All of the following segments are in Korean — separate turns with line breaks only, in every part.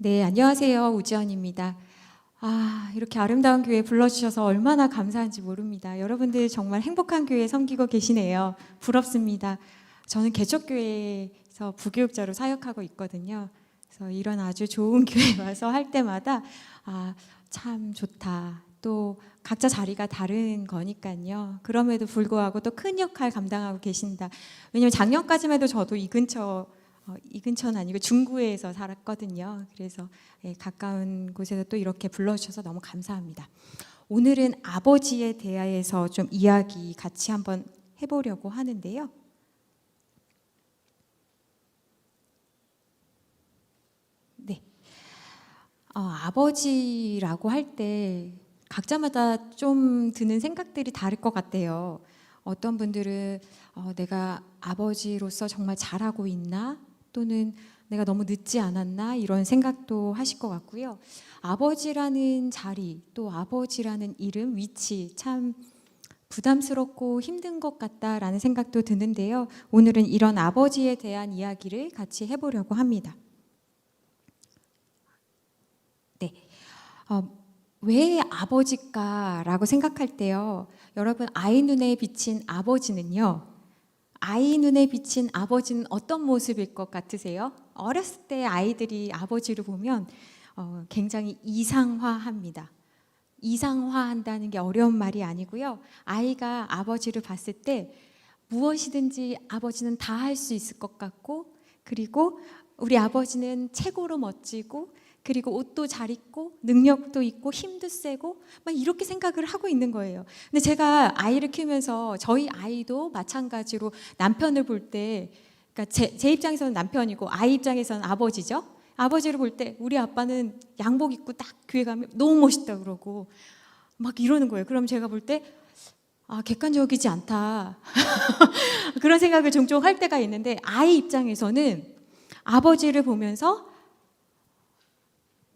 네, 안녕하세요. 우지연입니다. 이렇게 아름다운 교회 불러주셔서 얼마나 감사한지 모릅니다. 여러분들 정말 행복한 교회 섬기고 계시네요. 부럽습니다. 저는 개척교회에서 부교육자로 사역하고 있거든요. 그래서 이런 아주 좋은 교회 와서 할 때마다 참 좋다. 또 각자 자리가 다른 거니까요. 그럼에도 불구하고 또 큰 역할 감당하고 계신다. 왜냐면 작년까지만 해도 저도 이 근처는 아니고 중구에서 살았거든요. 그래서 가까운 곳에서 또 이렇게 불러주셔서 너무 감사합니다. 오늘은 아버지에 대해서 좀 이야기 같이 한번 해보려고 하는데요. 네, 아버지라고 할 때 각자마다 좀 드는 생각들이 다를 것 같아요. 어떤 분들은 내가 아버지로서 정말 잘하고 있나? 또는 내가 너무 늦지 않았나? 이런 생각도 하실 것 같고요. 아버지라는 자리, 또 아버지라는 이름, 위치 참 부담스럽고 힘든 것 같다라는 생각도 드는데요. 오늘은 이런 아버지에 대한 이야기를 같이 해보려고 합니다. 네. 왜 아버지일까라고 생각할 때요. 여러분, 아이 눈에 비친 아버지는요. 아이 눈에 비친 아버지는 어떤 모습일 것 같으세요? 어렸을 때 아이들이 아버지를 보면 굉장히 이상화합니다. 이상화한다는 게 어려운 말이 아니고요. 아이가 아버지를 봤을 때 무엇이든지 아버지는 다 할 수 있을 것 같고, 그리고 우리 아버지는 최고로 멋지고, 그리고 옷도 잘 입고 능력도 있고 힘도 세고 막 이렇게 생각을 하고 있는 거예요. 근데 제가 아이를 키우면서 저희 아이도 마찬가지로 남편을 볼 때, 그러니까 제 입장에서는 남편이고 아이 입장에서는 아버지죠. 아버지를 볼 때 우리 아빠는 양복 입고 딱 교회 가면 너무 멋있다 그러고 막 이러는 거예요. 그럼 제가 볼 때 객관적이지 않다 그런 생각을 종종 할 때가 있는데, 아이 입장에서는 아버지를 보면서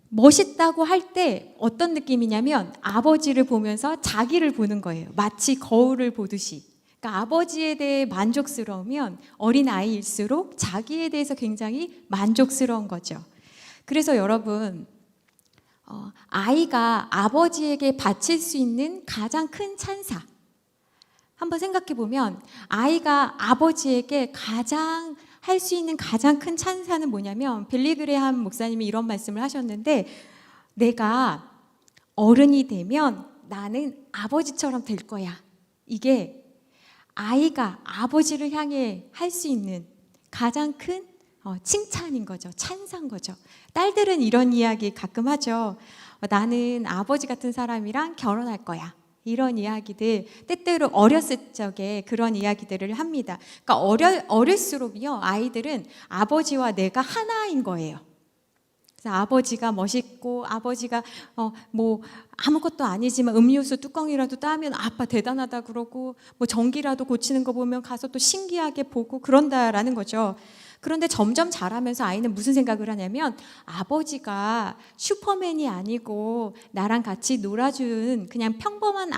멋있다고 할 때 어떤 느낌이냐면 아버지를 보면서 자기를 보는 거예요. 마치 거울을 보듯이. 그러니까 아버지에 대해 만족스러우면 어린아이일수록 자기에 대해서 굉장히 만족스러운 거죠. 그래서 여러분, 아이가 아버지에게 바칠 수 있는 가장 큰 찬사, 한번 생각해 보면 아이가 아버지에게 할 수 있는 가장 큰 찬사는 뭐냐면, 빌리 그레함 목사님이 이런 말씀을 하셨는데, 내가 어른이 되면 나는 아버지처럼 될 거야. 이게 아이가 아버지를 향해 할 수 있는 가장 큰 칭찬인 거죠. 찬사인 거죠. 딸들은 이런 이야기 가끔 하죠. 나는 아버지 같은 사람이랑 결혼할 거야. 이런 이야기들, 때때로 어렸을 적에 그런 이야기들을 합니다. 그러니까 어릴수록요, 아이들은 아버지와 내가 하나인 거예요. 그래서 아버지가 멋있고, 아버지가 뭐 아무것도 아니지만 음료수 뚜껑이라도 따면 아빠 대단하다 그러고, 뭐 전기라도 고치는 거 보면 가서 또 신기하게 보고 그런다라는 거죠. 그런데 점점 자라면서 아이는 무슨 생각을 하냐면, 아버지가 슈퍼맨이 아니고 나랑 같이 놀아준 그냥 평범한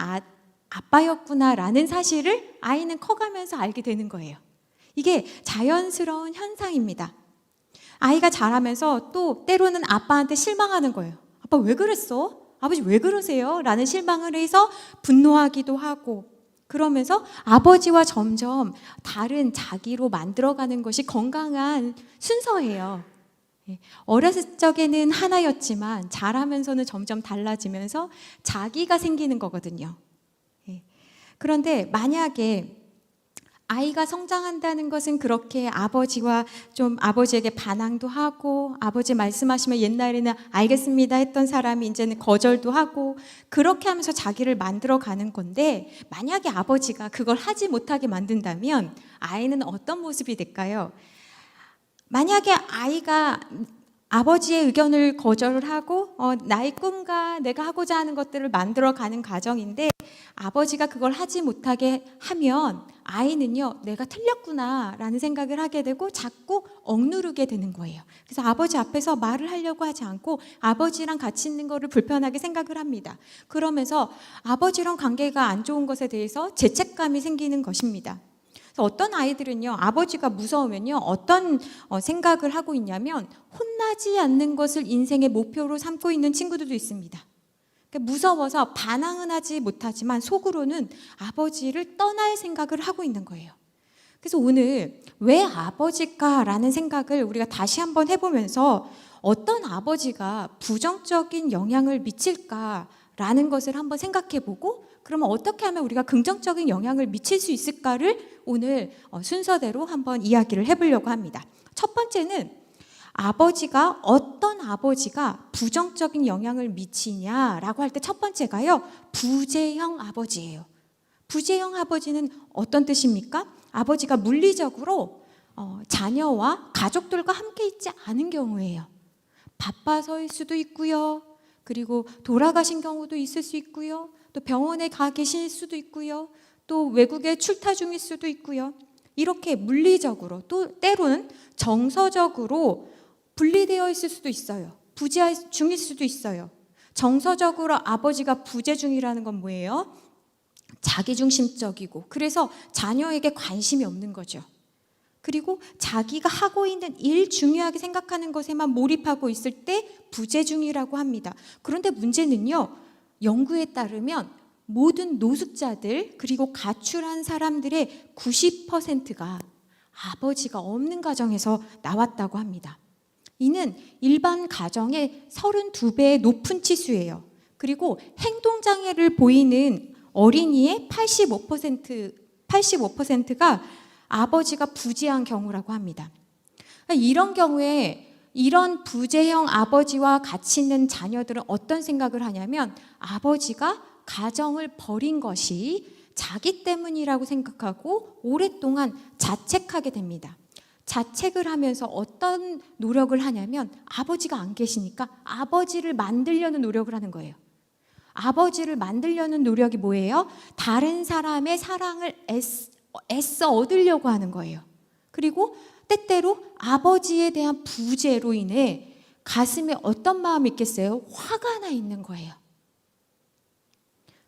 아빠였구나라는 사실을 아이는 커가면서 알게 되는 거예요. 이게 자연스러운 현상입니다. 아이가 자라면서 또 때로는 아빠한테 실망하는 거예요. 아빠 왜 그랬어? 아버지 왜 그러세요? 라는 실망을 해서 분노하기도 하고, 그러면서 아버지와 점점 다른 자기로 만들어가는 것이 건강한 순서예요. 어렸을 적에는 하나였지만 자라면서는 점점 달라지면서 자기가 생기는 거거든요. 그런데 만약에 아이가 성장한다는 것은 그렇게 아버지에게 반항도 하고, 아버지 말씀하시면 옛날에는 알겠습니다 했던 사람이 이제는 거절도 하고, 그렇게 하면서 자기를 만들어가는 건데, 만약에 아버지가 그걸 하지 못하게 만든다면 아이는 어떤 모습이 될까요? 만약에 아이가 아버지의 의견을 거절을 하고 나의 꿈과 내가 하고자 하는 것들을 만들어가는 과정인데, 아버지가 그걸 하지 못하게 하면 아이는요, 내가 틀렸구나 라는 생각을 하게 되고 자꾸 억누르게 되는 거예요. 그래서 아버지 앞에서 말을 하려고 하지 않고 아버지랑 같이 있는 거를 불편하게 생각을 합니다. 그러면서 아버지랑 관계가 안 좋은 것에 대해서 죄책감이 생기는 것입니다. 그래서 어떤 아이들은요, 아버지가 무서우면요, 어떤 생각을 하고 있냐면 혼나지 않는 것을 인생의 목표로 삼고 있는 친구들도 있습니다. 그러니까 무서워서 반항은 하지 못하지만 속으로는 아버지를 떠날 생각을 하고 있는 거예요. 그래서 오늘 왜 아버지일까라는 생각을 우리가 다시 한번 해보면서 어떤 아버지가 부정적인 영향을 미칠까라는 것을 한번 생각해보고, 그러면 어떻게 하면 우리가 긍정적인 영향을 미칠 수 있을까를 오늘 순서대로 한번 이야기를 해보려고 합니다. 첫 번째는 어떤 아버지가 부정적인 영향을 미치냐라고 할 때 첫 번째가요, 부재형 아버지예요. 부재형 아버지는 어떤 뜻입니까? 아버지가 물리적으로 자녀와 가족들과 함께 있지 않은 경우예요. 바빠서일 수도 있고요. 그리고 돌아가신 경우도 있을 수 있고요. 또 병원에 가 계실 수도 있고요. 또 외국에 출타 중일 수도 있고요. 이렇게 물리적으로, 또 때로는 정서적으로 분리되어 있을 수도 있어요. 부재 중일 수도 있어요. 정서적으로 아버지가 부재 중이라는 건 뭐예요? 자기중심적이고, 그래서 자녀에게 관심이 없는 거죠. 그리고 자기가 하고 있는 일, 중요하게 생각하는 것에만 몰입하고 있을 때 부재 중이라고 합니다. 그런데 문제는요, 연구에 따르면 모든 노숙자들 그리고 가출한 사람들의 90%가 아버지가 없는 가정에서 나왔다고 합니다. 이는 일반 가정의 32배의 높은 치수예요. 그리고 행동장애를 보이는 어린이의 85%가 아버지가 부재한 경우라고 합니다. 이런 경우에 이런 부재형 아버지와 같이 있는 자녀들은 어떤 생각을 하냐면 아버지가 가정을 버린 것이 자기 때문이라고 생각하고 오랫동안 자책하게 됩니다. 자책을 하면서 어떤 노력을 하냐면 아버지가 안 계시니까 아버지를 만들려는 노력을 하는 거예요. 아버지를 만들려는 노력이 뭐예요? 다른 사람의 사랑을 애써 얻으려고 하는 거예요. 그리고 때때로 아버지에 대한 부재로 인해 가슴에 어떤 마음이 있겠어요? 화가 나 있는 거예요.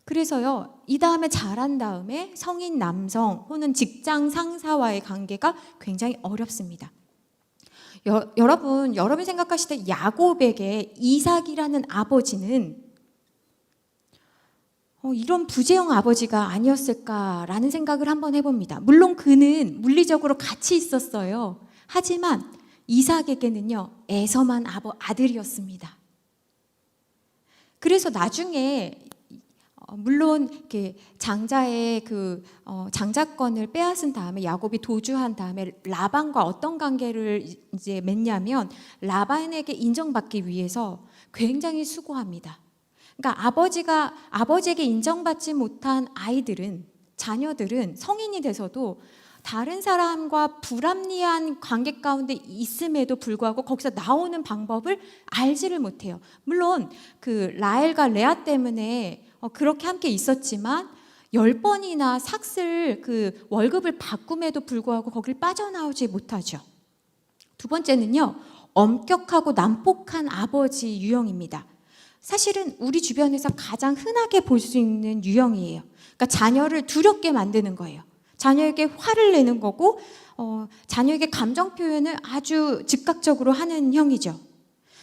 그래서요, 이 다음에 자란 다음에 성인 남성 혹은 직장 상사와의 관계가 굉장히 어렵습니다. 여러분이 생각하실 때 야곱에게 이삭이라는 아버지는 이런 부재형 아버지가 아니었을까라는 생각을 한번 해봅니다. 물론 그는 물리적으로 같이 있었어요. 하지만 이삭에게는요, 애서만 아들이었습니다. 그래서 나중에 물론 이렇게 장자의 장자권을 빼앗은 다음에 야곱이 도주한 다음에 라반과 어떤 관계를 이제 맺냐면 라반에게 인정받기 위해서 굉장히 수고합니다. 그러니까 아버지에게 인정받지 못한 자녀들은 성인이 돼서도 다른 사람과 불합리한 관계 가운데 있음에도 불구하고 거기서 나오는 방법을 알지를 못해요. 물론 그 라헬과 레아 때문에 그렇게 함께 있었지만 10번이나 삭슬 월급을 바꿈에도 불구하고 거길 빠져나오지 못하죠. 두 번째는요, 엄격하고 난폭한 아버지 유형입니다. 사실은 우리 주변에서 가장 흔하게 볼 수 있는 유형이에요. 그러니까 자녀를 두렵게 만드는 거예요. 자녀에게 화를 내는 거고 자녀에게 감정 표현을 아주 즉각적으로 하는 형이죠.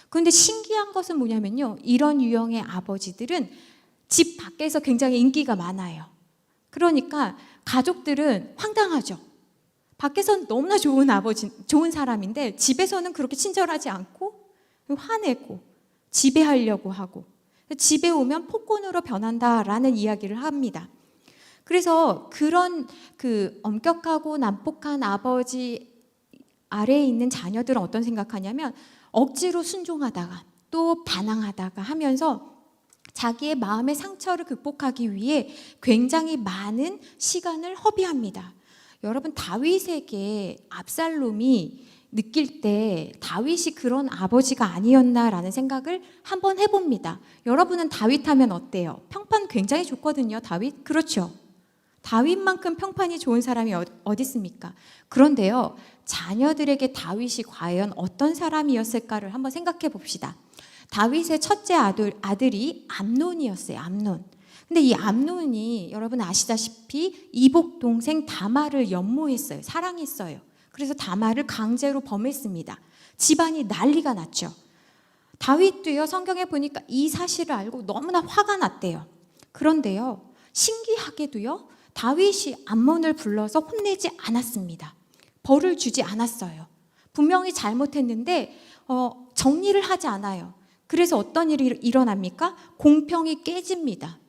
그런데 신기한 것은 뭐냐면요, 이런 유형의 아버지들은 집 밖에서 굉장히 인기가 많아요. 그러니까 가족들은 황당하죠. 밖에서는 너무나 좋은 사람인데 집에서는 그렇게 친절하지 않고 화내고 지배하려고 하고 집에 오면 폭군으로 변한다라는 이야기를 합니다. 그래서 그런 엄격하고 난폭한 아버지 아래에 있는 자녀들은 어떤 생각하냐면 억지로 순종하다가 또 반항하다가 하면서 자기의 마음의 상처를 극복하기 위해 굉장히 많은 시간을 허비합니다. 여러분, 다윗에게 압살롬이 느낄 때 다윗이 그런 아버지가 아니었나라는 생각을 한번 해봅니다. 여러분은 다윗 하면 어때요? 평판 굉장히 좋거든요. 다윗? 그렇죠. 다윗만큼 평판이 좋은 사람이 어디 있습니까? 그런데요, 자녀들에게 다윗이 과연 어떤 사람이었을까를 한번 생각해 봅시다. 다윗의 첫째 아들이 암논이었어요. 암논. 근데 이 암논이 여러분 아시다시피 이복 동생 다말을 연모했어요. 사랑했어요. 그래서 다말을 강제로 범했습니다. 집안이 난리가 났죠. 다윗도요, 성경에 보니까 이 사실을 알고 너무나 화가 났대요. 그런데요, 신기하게도요, 다윗이 암논을 불러서 혼내지 않았습니다. 벌을 주지 않았어요. 분명히 잘못했는데 정리를 하지 않아요. 그래서 어떤 일이 일어납니까? 공평이 깨집니다.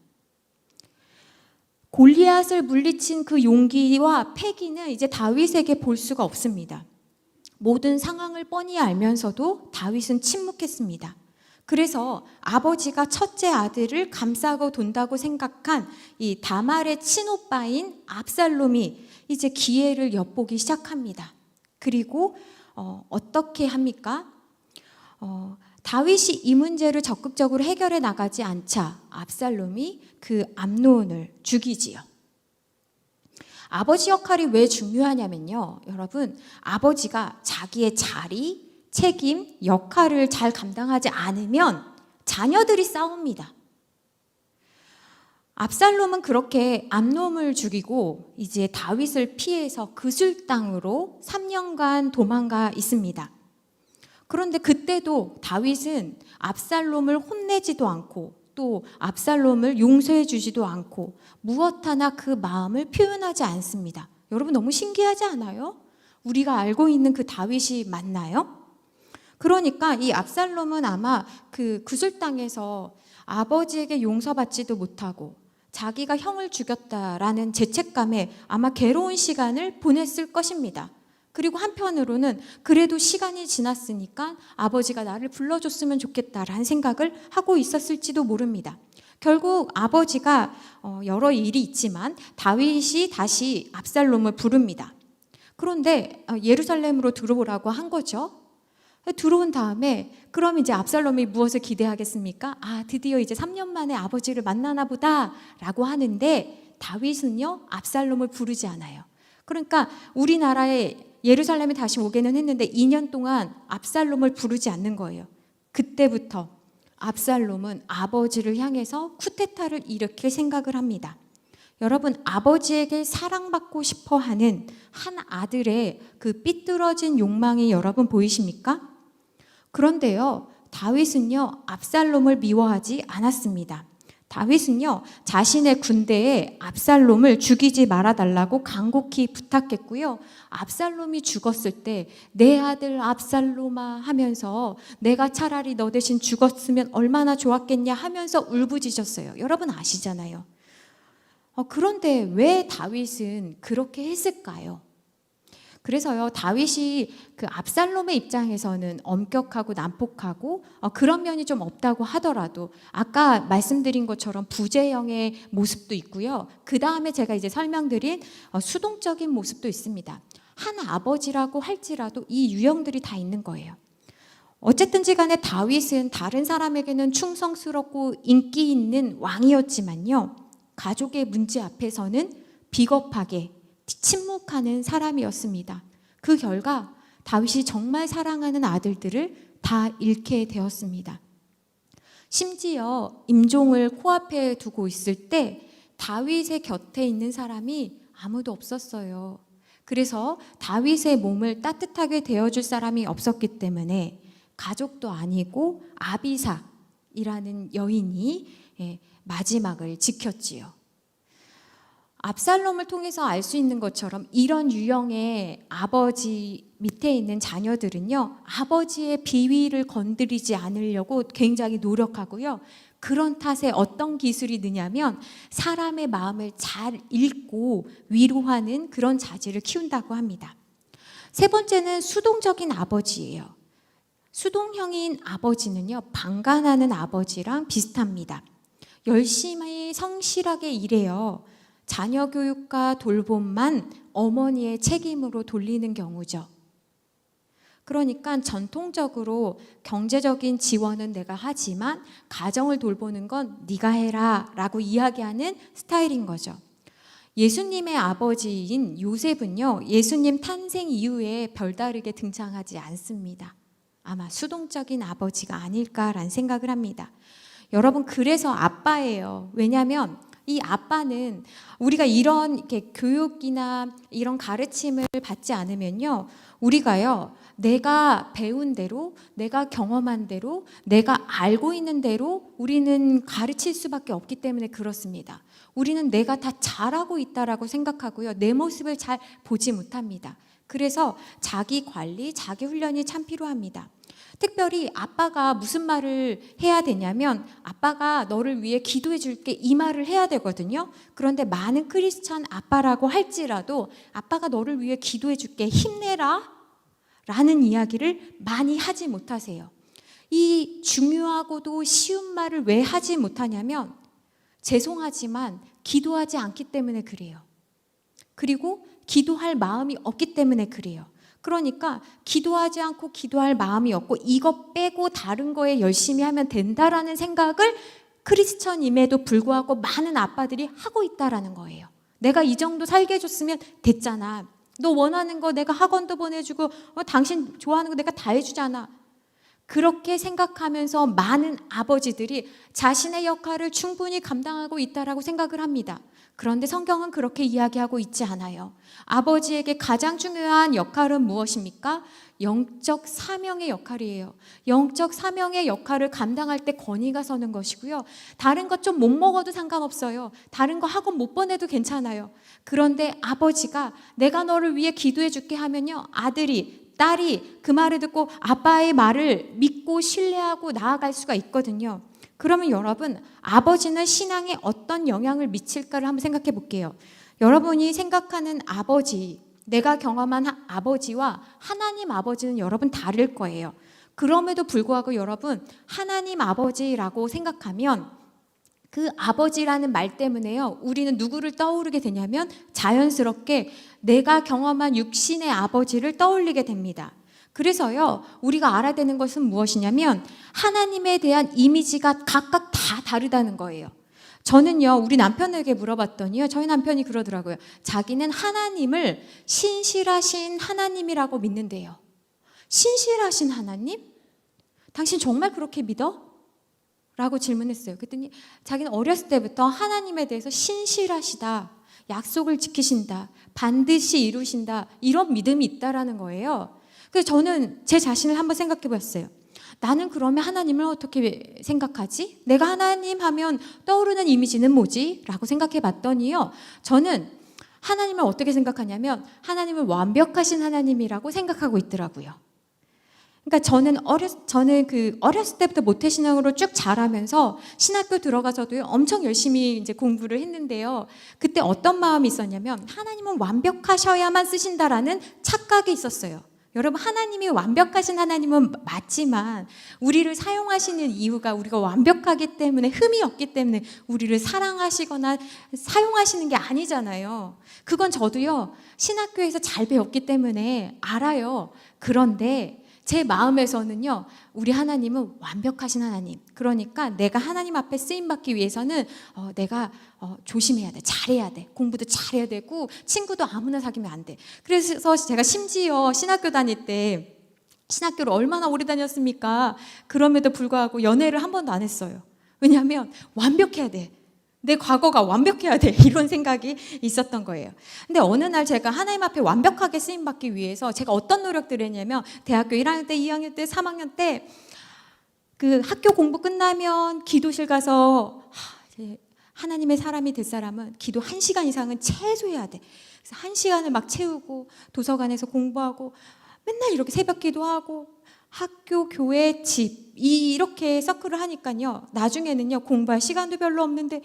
골리앗을 물리친 그 용기와 패기는 이제 다윗에게 볼 수가 없습니다. 모든 상황을 뻔히 알면서도 다윗은 침묵했습니다. 그래서 아버지가 첫째 아들을 감싸고 돈다고 생각한 이 다말의 친오빠인 압살롬이 이제 기회를 엿보기 시작합니다. 그리고 어떻게 합니까? 다윗이 이 문제를 적극적으로 해결해 나가지 않자 압살롬이 그 암논을 죽이지요. 아버지 역할이 왜 중요하냐면요, 여러분, 아버지가 자기의 자리, 책임, 역할을 잘 감당하지 않으면 자녀들이 싸웁니다. 압살롬은 그렇게 암논을 죽이고 이제 다윗을 피해서 그술 땅으로 3년간 도망가 있습니다. 그런데 그때도 다윗은 압살롬을 혼내지도 않고 또 압살롬을 용서해 주지도 않고 무엇 하나 그 마음을 표현하지 않습니다. 여러분 너무 신기하지 않아요? 우리가 알고 있는 그 다윗이 맞나요? 그러니까 이 압살롬은 아마 그 구슬 땅에서 아버지에게 용서받지도 못하고 자기가 형을 죽였다라는 죄책감에 아마 괴로운 시간을 보냈을 것입니다. 그리고 한편으로는 그래도 시간이 지났으니까 아버지가 나를 불러줬으면 좋겠다라는 생각을 하고 있었을지도 모릅니다. 결국 아버지가 여러 일이 있지만 다윗이 다시 압살롬을 부릅니다. 그런데 예루살렘으로 들어오라고 한 거죠. 들어온 다음에 그럼 이제 압살롬이 무엇을 기대하겠습니까? 드디어 이제 3년 만에 아버지를 만나나 보다 라고 하는데 다윗은요, 압살롬을 부르지 않아요. 그러니까 우리나라에 예루살렘에 다시 오게는 했는데 2년 동안 압살롬을 부르지 않는 거예요. 그때부터 압살롬은 아버지를 향해서 쿠데타를 일으킬 생각을 합니다. 여러분, 아버지에게 사랑받고 싶어 하는 한 아들의 그 삐뚤어진 욕망이 여러분 보이십니까? 그런데요, 다윗은요, 압살롬을 미워하지 않았습니다. 다윗은요, 자신의 군대에 압살롬을 죽이지 말아달라고 간곡히 부탁했고요. 압살롬이 죽었을 때 내 아들 압살롬아 하면서 내가 차라리 너 대신 죽었으면 얼마나 좋았겠냐 하면서 울부짖었어요. 여러분 아시잖아요. 그런데 왜 다윗은 그렇게 했을까요? 그래서요, 다윗이 그 압살롬의 입장에서는 엄격하고 난폭하고 그런 면이 좀 없다고 하더라도 아까 말씀드린 것처럼 부재형의 모습도 있고요. 그 다음에 제가 이제 설명드린 수동적인 모습도 있습니다. 한 아버지라고 할지라도 이 유형들이 다 있는 거예요. 어쨌든지 간에 다윗은 다른 사람에게는 충성스럽고 인기 있는 왕이었지만요, 가족의 문제 앞에서는 비겁하게 침묵하는 사람이었습니다. 그 결과 다윗이 정말 사랑하는 아들들을 다 잃게 되었습니다. 심지어 임종을 코앞에 두고 있을 때 다윗의 곁에 있는 사람이 아무도 없었어요. 그래서 다윗의 몸을 따뜻하게 데워줄 사람이 없었기 때문에 가족도 아니고 아비삭이라는 여인이 마지막을 지켰지요. 압살롬을 통해서 알 수 있는 것처럼 이런 유형의 아버지 밑에 있는 자녀들은요, 아버지의 비위를 건드리지 않으려고 굉장히 노력하고요. 그런 탓에 어떤 기술이 느냐면 사람의 마음을 잘 읽고 위로하는 그런 자질을 키운다고 합니다. 세 번째는 수동적인 아버지예요. 수동형인 아버지는요, 방관하는 아버지랑 비슷합니다. 열심히 성실하게 일해요. 자녀 교육과 돌봄만 어머니의 책임으로 돌리는 경우죠. 그러니까 전통적으로 경제적인 지원은 내가 하지만 가정을 돌보는 건 네가 해라 라고 이야기하는 스타일인 거죠. 예수님의 아버지인 요셉은요, 예수님 탄생 이후에 별다르게 등장하지 않습니다. 아마 수동적인 아버지가 아닐까라는 생각을 합니다. 여러분, 그래서 아빠예요. 왜냐하면 이 아빠는 우리가 이런 이렇게 교육이나 이런 가르침을 받지 않으면요, 우리가요, 내가 배운 대로, 내가 경험한 대로, 내가 알고 있는 대로 우리는 가르칠 수밖에 없기 때문에 그렇습니다. 우리는 내가 다 잘하고 있다라고 생각하고요, 내 모습을 잘 보지 못합니다. 그래서 자기 관리, 자기 훈련이 참 필요합니다. 특별히 아빠가 무슨 말을 해야 되냐면, 아빠가 너를 위해 기도해 줄게, 이 말을 해야 되거든요. 그런데 많은 크리스천 아빠라고 할지라도 아빠가 너를 위해 기도해 줄게, 힘내라 라는 이야기를 많이 하지 못하세요. 이 중요하고도 쉬운 말을 왜 하지 못하냐면, 죄송하지만 기도하지 않기 때문에 그래요. 그리고 기도할 마음이 없기 때문에 그래요. 그러니까 기도하지 않고 기도할 마음이 없고 이것 빼고 다른 거에 열심히 하면 된다라는 생각을 크리스천임에도 불구하고 많은 아빠들이 하고 있다라는 거예요. 내가 이 정도 살게 해줬으면 됐잖아. 너 원하는 거 내가 학원도 보내주고 당신 좋아하는 거 내가 다 해주잖아. 그렇게 생각하면서 많은 아버지들이 자신의 역할을 충분히 감당하고 있다라고 생각을 합니다. 그런데 성경은 그렇게 이야기하고 있지 않아요. 아버지에게 가장 중요한 역할은 무엇입니까? 영적 사명의 역할이에요. 영적 사명의 역할을 감당할 때 건의가 서는 것이고요. 다른 것 좀 못 먹어도 상관없어요. 다른 거 학원 못 보내도 괜찮아요. 그런데 아버지가 내가 너를 위해 기도해 줄게 하면요, 아들이, 딸이 그 말을 듣고 아빠의 말을 믿고 신뢰하고 나아갈 수가 있거든요. 그러면 여러분, 아버지는 신앙에 어떤 영향을 미칠까를 한번 생각해 볼게요. 여러분이 생각하는 아버지, 내가 경험한 아버지와 하나님 아버지는 여러분 다를 거예요. 그럼에도 불구하고 여러분, 하나님 아버지라고 생각하면 그 아버지라는 말 때문에요, 우리는 누구를 떠오르게 되냐면 자연스럽게 내가 경험한 육신의 아버지를 떠올리게 됩니다. 그래서요, 우리가 알아야 되는 것은 무엇이냐면 하나님에 대한 이미지가 각각 다 다르다는 거예요. 저는요, 우리 남편에게 물어봤더니요, 저희 남편이 그러더라고요. 자기는 하나님을 신실하신 하나님이라고 믿는데요. 신실하신 하나님? 당신 정말 그렇게 믿어? 라고 질문했어요. 그랬더니 자기는 어렸을 때부터 하나님에 대해서 신실하시다, 약속을 지키신다, 반드시 이루신다, 이런 믿음이 있다라는 거예요. 그래서 저는 제 자신을 한번 생각해 봤어요. 나는 그러면 하나님을 어떻게 생각하지? 내가 하나님 하면 떠오르는 이미지는 뭐지? 라고 생각해 봤더니요, 저는 하나님을 어떻게 생각하냐면 하나님을 완벽하신 하나님이라고 생각하고 있더라고요. 그러니까 저는 어렸을 때부터 모태신앙으로 쭉 자라면서 신학교 들어가서도 엄청 열심히 이제 공부를 했는데요. 그때 어떤 마음이 있었냐면 하나님은 완벽하셔야만 쓰신다라는 착각이 있었어요. 여러분, 하나님이 완벽하신 하나님은 맞지만 우리를 사용하시는 이유가 우리가 완벽하기 때문에, 흠이 없기 때문에 우리를 사랑하시거나 사용하시는 게 아니잖아요. 그건 저도요, 신학교에서 잘 배웠기 때문에 알아요. 그런데 제 마음에서는요, 우리 하나님은 완벽하신 하나님. 그러니까 내가 하나님 앞에 쓰임받기 위해서는 내가 조심해야 돼, 잘해야 돼, 공부도 잘해야 되고 친구도 아무나 사귀면 안 돼. 그래서 제가 심지어 신학교 다닐 때, 신학교를 얼마나 오래 다녔습니까? 그럼에도 불구하고 연애를 한 번도 안 했어요. 왜냐하면 완벽해야 돼, 내 과거가 완벽해야 돼, 이런 생각이 있었던 거예요. 근데 어느 날 제가 하나님 앞에 완벽하게 쓰임받기 위해서 제가 어떤 노력들을 했냐면, 대학교 1학년 때, 2학년 때, 3학년 때 그 학교 공부 끝나면 기도실 가서 하나님의 사람이 될 사람은 기도 1시간 이상은 최소 해야 돼. 그래서 1시간을 막 채우고 도서관에서 공부하고 맨날 이렇게 새벽 기도하고 학교, 교회, 집 이렇게 서클을 하니까요, 나중에는요 공부할 시간도 별로 없는데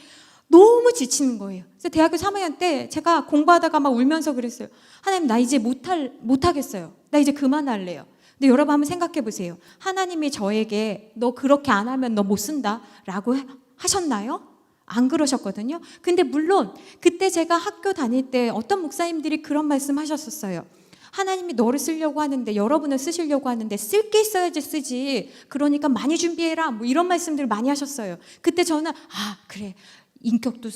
너무 지치는 거예요. 그래서 대학교 3학년 때 제가 공부하다가 막 울면서 그랬어요. 하나님, 나 이제 못하겠어요. 나 이제 그만할래요. 근데 여러분 한번 생각해 보세요. 하나님이 저에게 너 그렇게 안 하면 너 못 쓴다 라고 하셨나요? 안 그러셨거든요. 근데 물론 그때 제가 학교 다닐 때 어떤 목사님들이 그런 말씀 하셨었어요. 하나님이 너를 쓰려고 하는데, 여러분을 쓰시려고 하는데 쓸 게 있어야지 쓰지, 그러니까 많이 준비해라, 뭐 이런 말씀들 많이 하셨어요. 그때 저는 그래, 인격도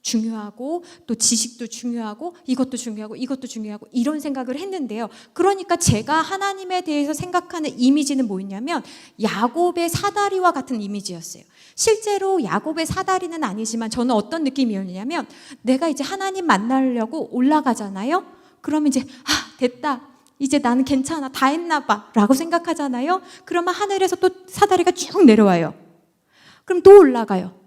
중요하고 또 지식도 중요하고 이것도 중요하고 이것도 중요하고 이런 생각을 했는데요. 그러니까 제가 하나님에 대해서 생각하는 이미지는 뭐였냐면 야곱의 사다리와 같은 이미지였어요. 실제로 야곱의 사다리는 아니지만 저는 어떤 느낌이었냐면 내가 이제 하나님 만나려고 올라가잖아요. 그러면 이제 됐다. 이제 나는 괜찮아. 다 했나 봐. 라고 생각하잖아요. 그러면 하늘에서 또 사다리가 쭉 내려와요. 그럼 또 올라가요.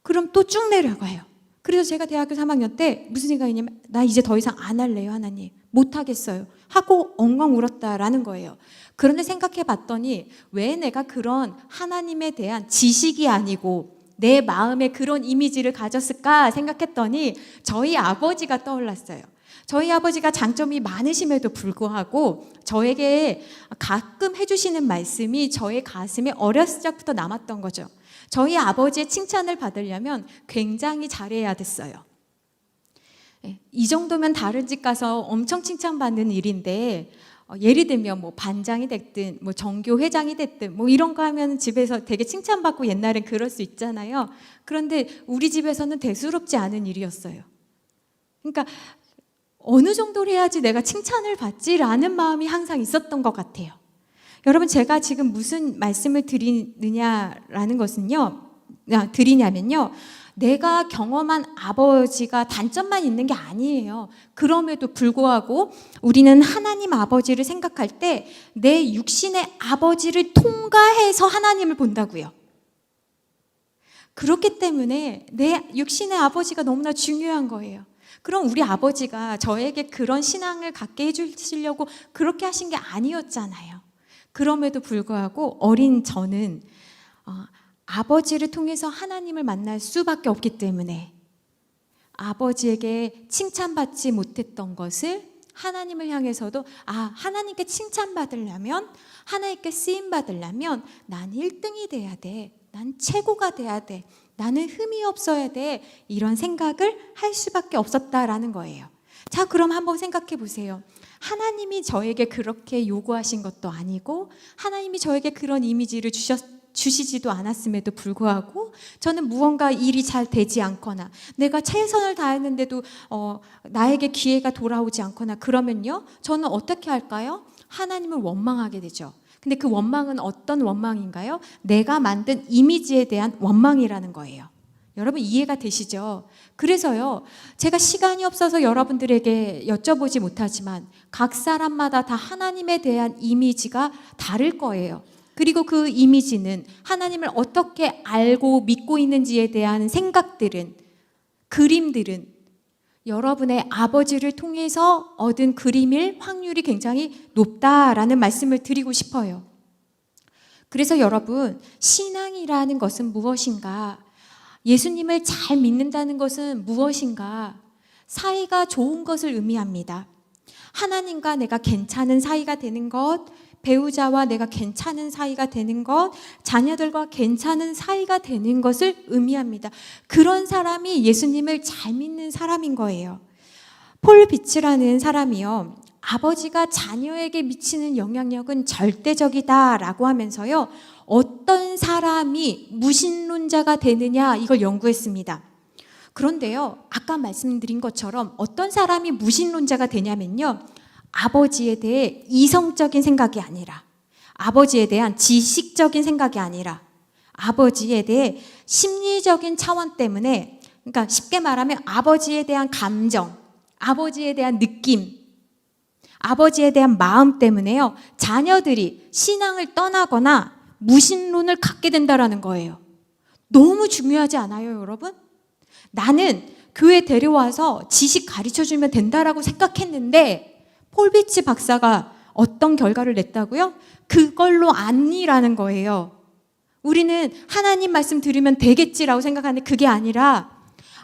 그럼 또 쭉 내려가요. 그래서 제가 대학교 3학년 때 무슨 생각이냐면 나 이제 더 이상 안 할래요, 하나님. 못 하겠어요. 하고 엉엉 울었다라는 거예요. 그런데 생각해 봤더니 왜 내가 그런 하나님에 대한 지식이 아니고 내 마음에 그런 이미지를 가졌을까 생각했더니 저희 아버지가 떠올랐어요. 저희 아버지가 장점이 많으심에도 불구하고 저에게 가끔 해주시는 말씀이 저의 가슴에 어렸을 적부터 남았던 거죠. 저희 아버지의 칭찬을 받으려면 굉장히 잘해야 됐어요. 이 정도면 다른 집 가서 엄청 칭찬받는 일인데 예를 들면 뭐 반장이 됐든 뭐 정교 회장이 됐든 뭐 이런 거 하면 집에서 되게 칭찬받고 옛날엔 그럴 수 있잖아요. 그런데 우리 집에서는 대수롭지 않은 일이었어요. 그러니까 어느 정도를 해야지 내가 칭찬을 받지라는 마음이 항상 있었던 것 같아요. 여러분 제가 지금 무슨 말씀을 드리냐면요. 내가 경험한 아버지가 단점만 있는 게 아니에요. 그럼에도 불구하고 우리는 하나님 아버지를 생각할 때 내 육신의 아버지를 통과해서 하나님을 본다고요. 그렇기 때문에 내 육신의 아버지가 너무나 중요한 거예요. 그럼 우리 아버지가 저에게 그런 신앙을 갖게 해주시려고 그렇게 하신 게 아니었잖아요. 그럼에도 불구하고 어린 저는 아버지를 통해서 하나님을 만날 수밖에 없기 때문에 아버지에게 칭찬받지 못했던 것을 하나님을 향해서도 하나님께 칭찬받으려면 하나님께 쓰임받으려면 난 1등이 돼야 돼. 난 최고가 돼야 돼. 나는 흠이 없어야 돼. 이런 생각을 할 수밖에 없었다라는 거예요. 자, 그럼 한번 생각해 보세요. 하나님이 저에게 그렇게 요구하신 것도 아니고 하나님이 저에게 그런 이미지를 주시지도 않았음에도 불구하고 저는 무언가 일이 잘 되지 않거나 내가 최선을 다했는데도 나에게 기회가 돌아오지 않거나 그러면요. 저는 어떻게 할까요? 하나님을 원망하게 되죠. 근데 그 원망은 어떤 원망인가요? 내가 만든 이미지에 대한 원망이라는 거예요. 여러분 이해가 되시죠? 그래서요, 제가 시간이 없어서 여러분들에게 여쭤보지 못하지만 각 사람마다 다 하나님에 대한 이미지가 다를 거예요. 그리고 그 이미지는 하나님을 어떻게 알고 믿고 있는지에 대한 생각들은, 그림들은 여러분의 아버지를 통해서 얻은 그림일 확률이 굉장히 높다라는 말씀을 드리고 싶어요. 그래서 여러분, 신앙이라는 것은 무엇인가? 예수님을 잘 믿는다는 것은 무엇인가? 사이가 좋은 것을 의미합니다. 하나님과 내가 괜찮은 사이가 되는 것, 배우자와 내가 괜찮은 사이가 되는 것, 자녀들과 괜찮은 사이가 되는 것을 의미합니다. 그런 사람이 예수님을 잘 믿는 사람인 거예요. 폴 비츠라는 사람이요, 아버지가 자녀에게 미치는 영향력은 절대적이다라고 하면서요, 어떤 사람이 무신론자가 되느냐 이걸 연구했습니다. 그런데요, 아까 말씀드린 것처럼 어떤 사람이 무신론자가 되냐면요, 아버지에 대해 이성적인 생각이 아니라, 아버지에 대한 지식적인 생각이 아니라, 아버지에 대해 심리적인 차원 때문에, 그러니까 쉽게 말하면 아버지에 대한 감정, 아버지에 대한 느낌, 아버지에 대한 마음 때문에요, 자녀들이 신앙을 떠나거나 무신론을 갖게 된다라는 거예요. 너무 중요하지 않아요, 여러분? 나는 교회 데려와서 지식 가르쳐주면 된다라고 생각했는데 폴 비츠 박사가 어떤 결과를 냈다고요? 그걸로 아니라는 거예요. 우리는 하나님 말씀 들으면 되겠지라고 생각하는데 그게 아니라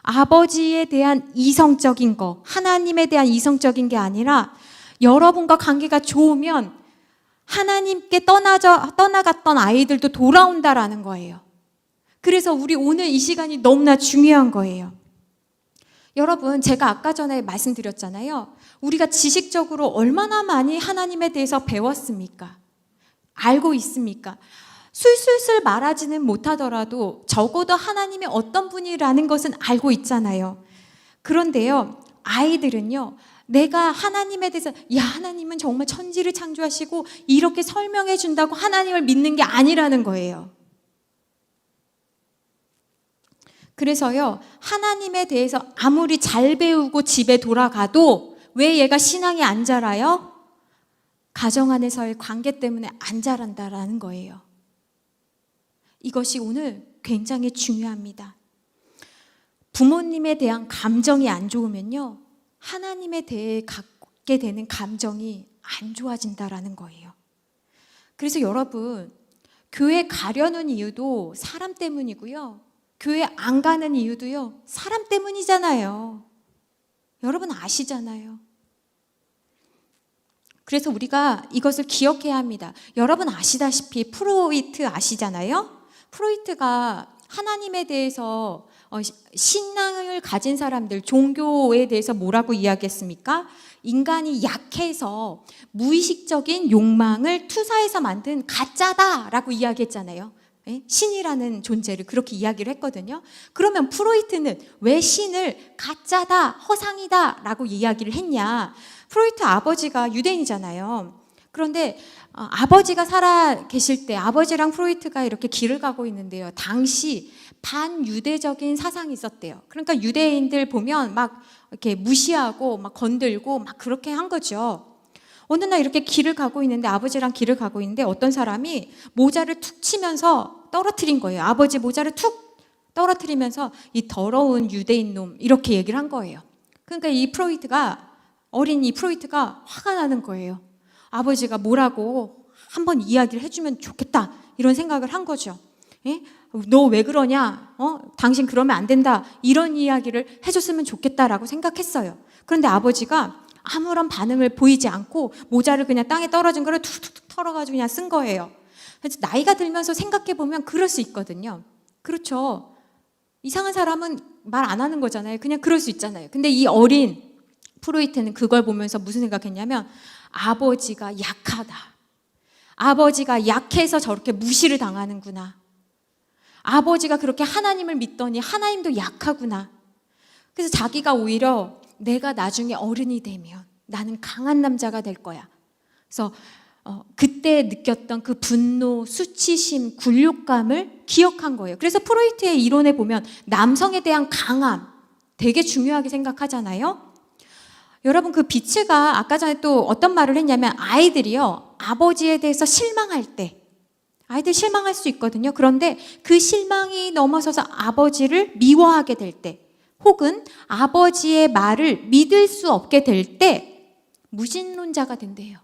아버지에 대한 이성적인 거, 하나님에 대한 이성적인 게 아니라 여러분과 관계가 좋으면 하나님께 떠나갔던 아이들도 돌아온다라는 거예요. 그래서 우리 오늘 이 시간이 너무나 중요한 거예요. 여러분, 제가 아까 전에 말씀드렸잖아요. 우리가 지식적으로 얼마나 많이 하나님에 대해서 배웠습니까? 알고 있습니까? 술술술 말하지는 못하더라도 적어도 하나님이 어떤 분이라는 것은 알고 있잖아요. 그런데요, 아이들은요, 내가 하나님에 대해서 야, 하나님은 정말 천지를 창조하시고 이렇게 설명해 준다고 하나님을 믿는 게 아니라는 거예요. 그래서요, 하나님에 대해서 아무리 잘 배우고 집에 돌아가도 왜 얘가 신앙이 안 자라요? 가정 안에서의 관계 때문에 안 자란다라는 거예요. 이것이 오늘 굉장히 중요합니다. 부모님에 대한 감정이 안 좋으면요, 하나님에 대해 갖게 되는 감정이 안 좋아진다라는 거예요. 그래서 여러분, 교회 가려는 이유도 사람 때문이고요, 교회 안 가는 이유도요, 사람 때문이잖아요. 여러분 아시잖아요. 그래서 우리가 이것을 기억해야 합니다. 여러분 아시다시피 프로이트 아시잖아요? 프로이트가 하나님에 대해서 신앙을 가진 사람들, 종교에 대해서 뭐라고 이야기했습니까? 인간이 약해서 무의식적인 욕망을 투사해서 만든 가짜다라고 이야기했잖아요. 신이라는 존재를 그렇게 이야기를 했거든요. 그러면 프로이트는 왜 신을 가짜다, 허상이다 라고 이야기를 했냐? 프로이트 아버지가 유대인이잖아요. 그런데 아버지가 살아 계실 때 아버지랑 프로이트가 이렇게 길을 가고 있는데요, 당시 반유대적인 사상이 있었대요. 그러니까 유대인들 보면 막 이렇게 무시하고 막 건들고 막 그렇게 한 거죠. 어느 날 이렇게 길을 가고 있는데, 아버지랑 길을 가고 있는데 어떤 사람이 모자를 툭 치면서 떨어뜨린 거예요. 아버지 모자를 툭 떨어뜨리면서 이 더러운 유대인 놈, 이렇게 얘기를 한 거예요. 그러니까 어린 이 프로이트가 화가 나는 거예요. 아버지가 뭐라고 한번 이야기를 해주면 좋겠다, 이런 생각을 한 거죠. 너 왜 그러냐? 당신 그러면 안 된다, 이런 이야기를 해줬으면 좋겠다라고 생각했어요. 그런데 아버지가 아무런 반응을 보이지 않고 모자를 그냥 땅에 떨어진 거를 툭툭툭 털어가지고 그냥 쓴 거예요. 그래서 나이가 들면서 생각해보면 그럴 수 있거든요. 그렇죠. 이상한 사람은 말 안 하는 거잖아요. 그냥 그럴 수 있잖아요. 근데 이 어린 프로이트는 그걸 보면서 무슨 생각했냐면, 아버지가 약하다. 아버지가 약해서 저렇게 무시를 당하는구나. 아버지가 그렇게 하나님을 믿더니 하나님도 약하구나. 그래서 자기가 오히려 내가 나중에 어른이 되면 나는 강한 남자가 될 거야. 그래서 그때 느꼈던 그 분노, 수치심, 굴욕감을 기억한 거예요. 그래서 프로이트의 이론에 보면 남성에 대한 강함 되게 중요하게 생각하잖아요. 여러분, 그 비츠가 아까 전에 또 어떤 말을 했냐면, 아이들이요, 아버지에 대해서 실망할 때, 아이들 실망할 수 있거든요. 그런데 그 실망이 넘어서서 아버지를 미워하게 될 때, 혹은 아버지의 말을 믿을 수 없게 될 때 무신론자가 된대요.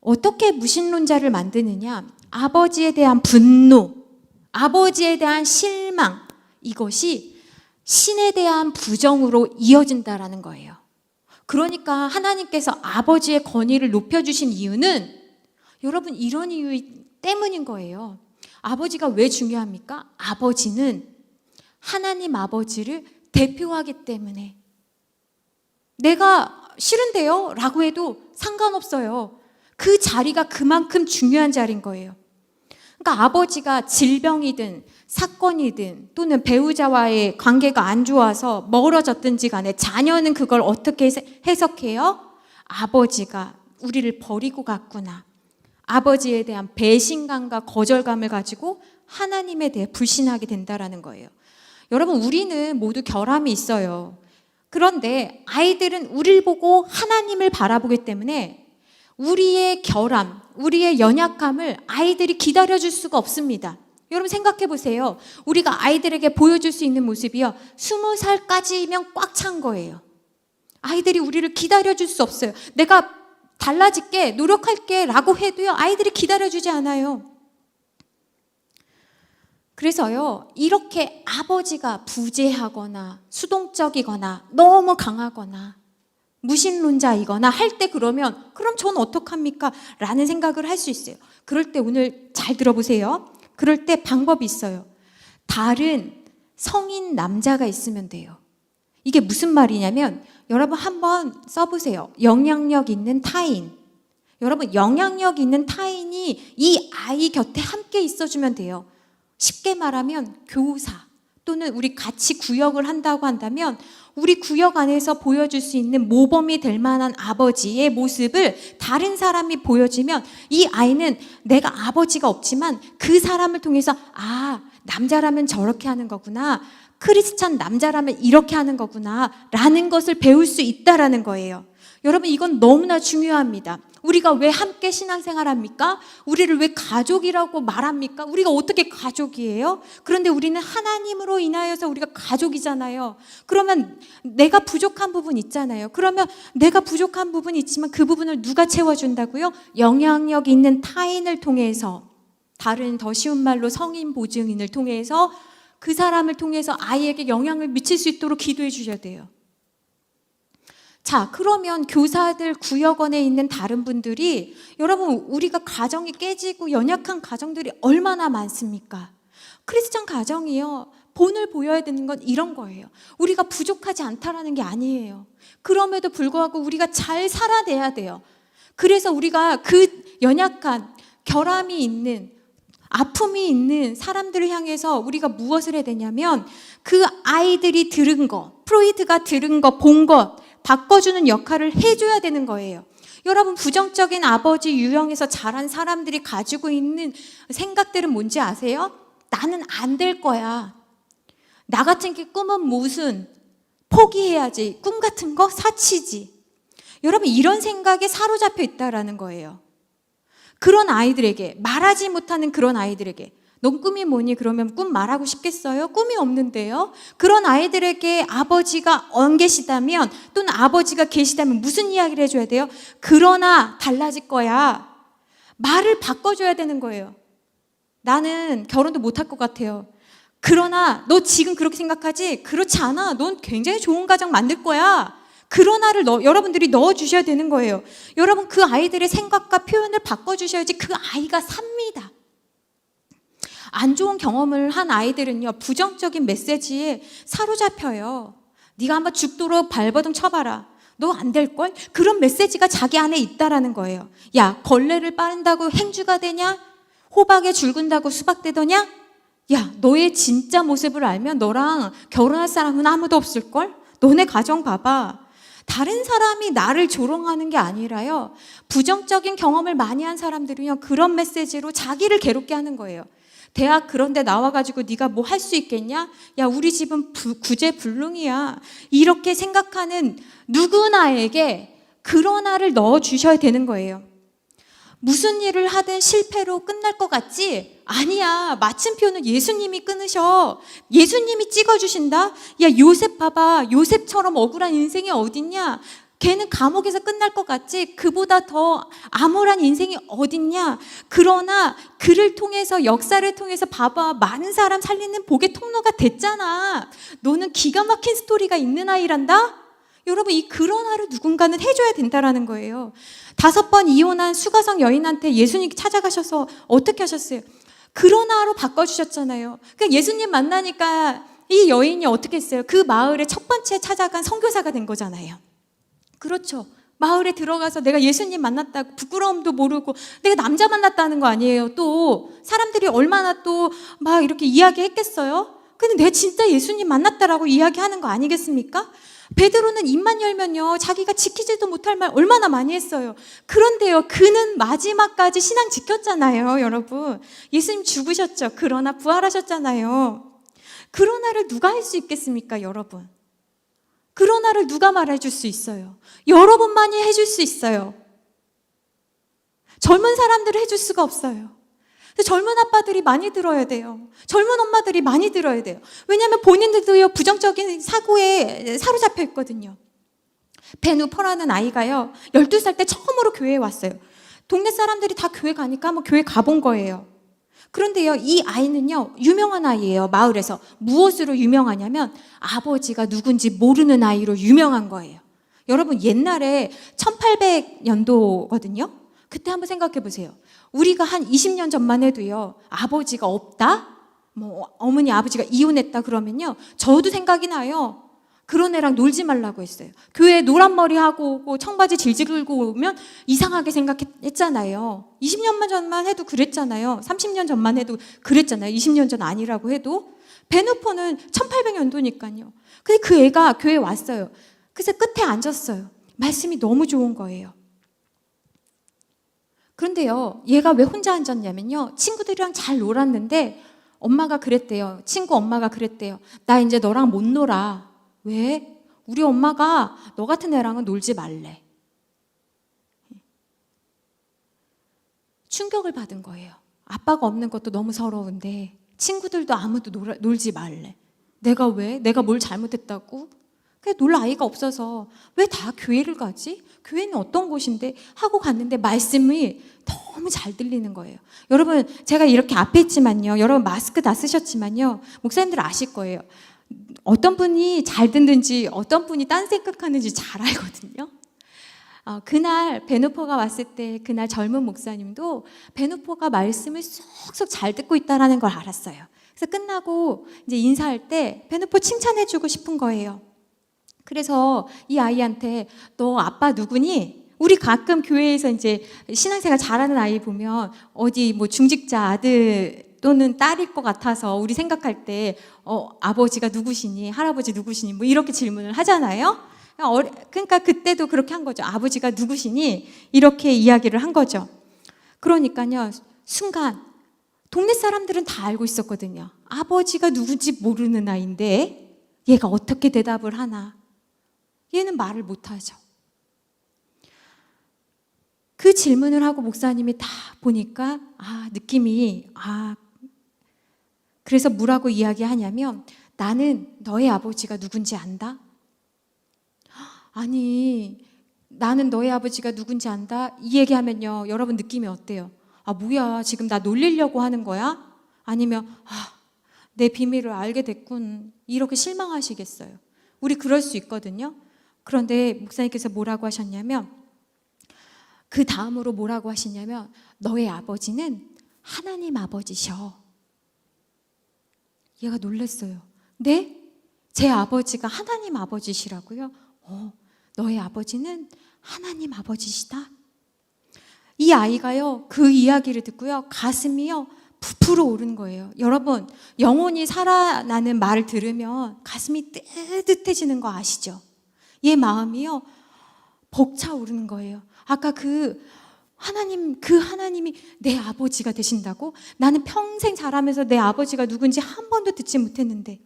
어떻게 무신론자를 만드느냐? 아버지에 대한 분노, 아버지에 대한 실망, 이것이 신에 대한 부정으로 이어진다라는 거예요. 그러니까 하나님께서 아버지의 권위를 높여주신 이유는 여러분 이런 이유 때문인 거예요. 아버지가 왜 중요합니까? 아버지는 하나님 아버지를 대표하기 때문에. 내가 싫은데요? 라고 해도 상관없어요. 그 자리가 그만큼 중요한 자리인 거예요. 그러니까 아버지가 질병이든 사건이든 또는 배우자와의 관계가 안 좋아서 멀어졌든지 간에 자녀는 그걸 어떻게 해석해요? 아버지가 우리를 버리고 갔구나. 아버지에 대한 배신감과 거절감을 가지고 하나님에 대해 불신하게 된다라는 거예요. 여러분, 우리는 모두 결함이 있어요. 그런데 아이들은 우리를 보고 하나님을 바라보기 때문에 우리의 결함, 우리의 연약함을 아이들이 기다려줄 수가 없습니다. 여러분 생각해 보세요. 우리가 아이들에게 보여줄 수 있는 모습이요, 20살까지면 꽉 찬 거예요. 아이들이 우리를 기다려줄 수 없어요. 내가 달라질게, 노력할게 라고 해도요, 아이들이 기다려주지 않아요. 그래서요, 이렇게 아버지가 부재하거나 수동적이거나 너무 강하거나 무신론자이거나 할 때 그러면 그럼 전 어떡합니까? 라는 생각을 할 수 있어요. 그럴 때 오늘 잘 들어보세요. 그럴 때 방법이 있어요. 다른 성인 남자가 있으면 돼요. 이게 무슨 말이냐면, 여러분 한번 써보세요. 영향력 있는 타인. 여러분, 영향력 있는 타인이 이 아이 곁에 함께 있어주면 돼요. 쉽게 말하면 교사 또는 우리 같이 구역을 한다고 한다면 우리 구역 안에서 보여줄 수 있는 모범이 될 만한 아버지의 모습을 다른 사람이 보여주면 이 아이는 내가 아버지가 없지만 그 사람을 통해서 남자라면 저렇게 하는 거구나, 크리스찬 남자라면 이렇게 하는 거구나 라는 것을 배울 수 있다라는 거예요. 여러분, 이건 너무나 중요합니다. 우리가 왜 함께 신앙생활합니까? 우리를 왜 가족이라고 말합니까? 우리가 어떻게 가족이에요? 그런데 우리는 하나님으로 인하여서 우리가 가족이잖아요. 그러면 내가 부족한 부분 있잖아요. 그러면 내가 부족한 부분이 있지만 그 부분을 누가 채워준다고요? 영향력 있는 타인을 통해서, 다른 더 쉬운 말로 성인 보증인을 통해서, 그 사람을 통해서 아이에게 영향을 미칠 수 있도록 기도해 주셔야 돼요. 자, 그러면 교사들, 구역원에 있는 다른 분들이, 여러분, 우리가 가정이 깨지고 연약한 가정들이 얼마나 많습니까? 크리스천 가정이요, 본을 보여야 되는 건 이런 거예요. 우리가 부족하지 않다라는 게 아니에요. 그럼에도 불구하고 우리가 잘 살아내야 돼요. 그래서 우리가 그 연약한, 결함이 있는, 아픔이 있는 사람들을 향해서 우리가 무엇을 해야 되냐면, 그 아이들이 들은 거, 프로이트가 들은 거, 본 것, 바꿔주는 역할을 해줘야 되는 거예요. 여러분, 부정적인 아버지 유형에서 자란 사람들이 가지고 있는 생각들은 뭔지 아세요? 나는 안 될 거야. 나 같은 게 꿈은 무슨, 포기해야지. 꿈 같은 거 사치지. 여러분, 이런 생각에 사로잡혀 있다라는 거예요. 그런 아이들에게, 말하지 못하는 그런 아이들에게, 넌 꿈이 뭐니? 그러면 꿈 말하고 싶겠어요? 꿈이 없는데요? 그런 아이들에게 아버지가 안 계시다면, 또는 아버지가 계시다면 무슨 이야기를 해줘야 돼요? 그러나 달라질 거야. 말을 바꿔줘야 되는 거예요. 나는 결혼도 못할 것 같아요. 그러나 너 지금 그렇게 생각하지? 그렇지 않아. 넌 굉장히 좋은 가정 만들 거야. 그러나를 여러분들이 넣어주셔야 되는 거예요. 여러분, 그 아이들의 생각과 표현을 바꿔주셔야지 그 아이가 삽니다. 안 좋은 경험을 한 아이들은요, 부정적인 메시지에 사로잡혀요. 네가 한번 죽도록 발버둥 쳐봐라. 너 안 될걸? 그런 메시지가 자기 안에 있다라는 거예요. 야, 걸레를 빠른다고 행주가 되냐? 호박에 줄근다고 수박 되더냐? 야, 너의 진짜 모습을 알면 너랑 결혼할 사람은 아무도 없을걸? 너네 가정 봐봐. 다른 사람이 나를 조롱하는 게 아니라요, 부정적인 경험을 많이 한 사람들은요, 그런 메시지로 자기를 괴롭게 하는 거예요. 대학 그런데 나와가지고 네가 뭐 할 수 있겠냐? 야, 우리 집은 구제불능이야. 이렇게 생각하는 누구나에게 그러나를 넣어주셔야 되는 거예요. 무슨 일을 하든 실패로 끝날 것 같지? 아니야. 마침표는 예수님이 끊으셔. 예수님이 찍어주신다? 야, 요셉 봐봐. 요셉처럼 억울한 인생이 어딨냐? 걔는 감옥에서 끝날 것 같지? 그보다 더 암울한 인생이 어딨냐? 그러나 그를 통해서, 역사를 통해서 봐봐. 많은 사람 살리는 복의 통로가 됐잖아. 너는 기가 막힌 스토리가 있는 아이란다? 여러분, 이 그러나를 누군가는 해줘야 된다라는 거예요. 5번 이혼한 수가성 여인한테 예수님이 찾아가셔서 어떻게 하셨어요? 그러나로 바꿔주셨잖아요. 그러니까 예수님 만나니까 이 여인이 어떻게 했어요? 그 마을에 첫 번째 찾아간 선교사가 된 거잖아요. 그렇죠. 마을에 들어가서 내가 예수님 만났다고 부끄러움도 모르고 내가 남자 만났다는 거 아니에요. 또 사람들이 얼마나 또 막 이렇게 이야기했겠어요? 근데 내가 진짜 예수님 만났다라고 이야기하는 거 아니겠습니까? 베드로는 입만 열면요, 자기가 지키지도 못할 말 얼마나 많이 했어요. 그런데요, 그는 마지막까지 신앙 지켰잖아요. 여러분, 예수님 죽으셨죠. 그러나 부활하셨잖아요. 그러나를 누가 할 수 있겠습니까? 여러분, 그러나를 누가 말해줄 수 있어요? 여러분만이 해줄 수 있어요. 젊은 사람들은 해줄 수가 없어요. 젊은 아빠들이 많이 들어야 돼요. 젊은 엄마들이 많이 들어야 돼요. 왜냐하면 본인들도요, 부정적인 사고에 사로잡혀 있거든요. 베누퍼라는 아이가요, 12살 때 처음으로 교회에 왔어요. 동네 사람들이 다 교회 가니까 한번 교회 가본 거예요. 그런데요, 이 아이는요, 유명한 아이예요. 마을에서. 무엇으로 유명하냐면 아버지가 누군지 모르는 아이로 유명한 거예요. 여러분, 옛날에 1800년도거든요. 그때 한번 생각해 보세요. 우리가 한 20년 전만 해도요, 아버지가 없다? 뭐 어머니 아버지가 이혼했다 그러면요, 저도 생각이 나요. 그런 애랑 놀지 말라고 했어요. 교회에 노란 머리 하고 오고 청바지 질질 끌고 오면 이상하게 생각했잖아요. 20년 전만 해도 그랬잖아요. 30년 전만 해도 그랬잖아요. 20년 전 아니라고 해도. 베누포는 1800년도니까요. 근데 그 애가 교회에 왔어요. 그래서 끝에 앉았어요. 말씀이 너무 좋은 거예요. 그런데요, 얘가 왜 혼자 앉았냐면요, 친구들이랑 잘 놀았는데 엄마가 그랬대요. 친구 엄마가 그랬대요. 나 이제 너랑 못 놀아. 왜? 우리 엄마가 너 같은 애랑은 놀지 말래. 충격을 받은 거예요. 아빠가 없는 것도 너무 서러운데 친구들도 아무도 놀지 말래. 내가 왜? 내가 뭘 잘못했다고? 그냥 놀 아이가 없어서 왜 다 교회를 가지? 교회는 어떤 곳인데? 하고 갔는데 말씀이 너무 잘 들리는 거예요. 여러분, 제가 이렇게 앞에 있지만요, 여러분 마스크 다 쓰셨지만요, 목사님들 아실 거예요. 어떤 분이 잘 듣는지 어떤 분이 딴 생각하는지 잘 알거든요. 그날 베누포가 왔을 때 그날 젊은 목사님도 베누포가 말씀을 쏙쏙 잘 듣고 있다는 걸 알았어요. 그래서 끝나고 이제 인사할 때 베누포 칭찬해주고 싶은 거예요. 그래서 이 아이한테 너 아빠 누구니? 우리 가끔 교회에서 이제 신앙생활 잘하는 아이 보면 어디 뭐 중직자 아들 또는 딸일 것 같아서 우리 생각할 때 아버지가 누구시니? 할아버지 누구시니? 뭐 이렇게 질문을 하잖아요. 그러니까 그때도 그렇게 한 거죠. 아버지가 누구시니? 이렇게 이야기를 한 거죠. 그러니까요, 순간 동네 사람들은 다 알고 있었거든요. 아버지가 누군지 모르는 아이인데 얘가 어떻게 대답을 하나? 얘는 말을 못하죠. 그 질문을 하고 목사님이 다 보니까 느낌이 그래서 뭐라고 이야기하냐면, 나는 너의 아버지가 누군지 안다? 아니, 나는 너의 아버지가 누군지 안다? 이 얘기하면요, 여러분 느낌이 어때요? 뭐야, 지금 나 놀리려고 하는 거야? 아니면 내 비밀을 알게 됐군, 이렇게 실망하시겠어요? 우리 그럴 수 있거든요. 그런데 목사님께서 뭐라고 하셨냐면, 그 다음으로 뭐라고 하시냐면, 너의 아버지는 하나님 아버지셔. 얘가 놀랐어요. 네? 제 아버지가 하나님 아버지시라고요? 너의 아버지는 하나님 아버지시다. 이 아이가요, 그 이야기를 듣고요, 가슴이요 부풀어 오른 거예요. 여러분, 영혼이 살아나는 말을 들으면 가슴이 뜨뜻해지는 거 아시죠? 얘 마음이요 벅차오르는 거예요. 아까 그 하나님이 내 아버지가 되신다고? 나는 평생 자라면서 내 아버지가 누군지 한 번도 듣지 못했는데.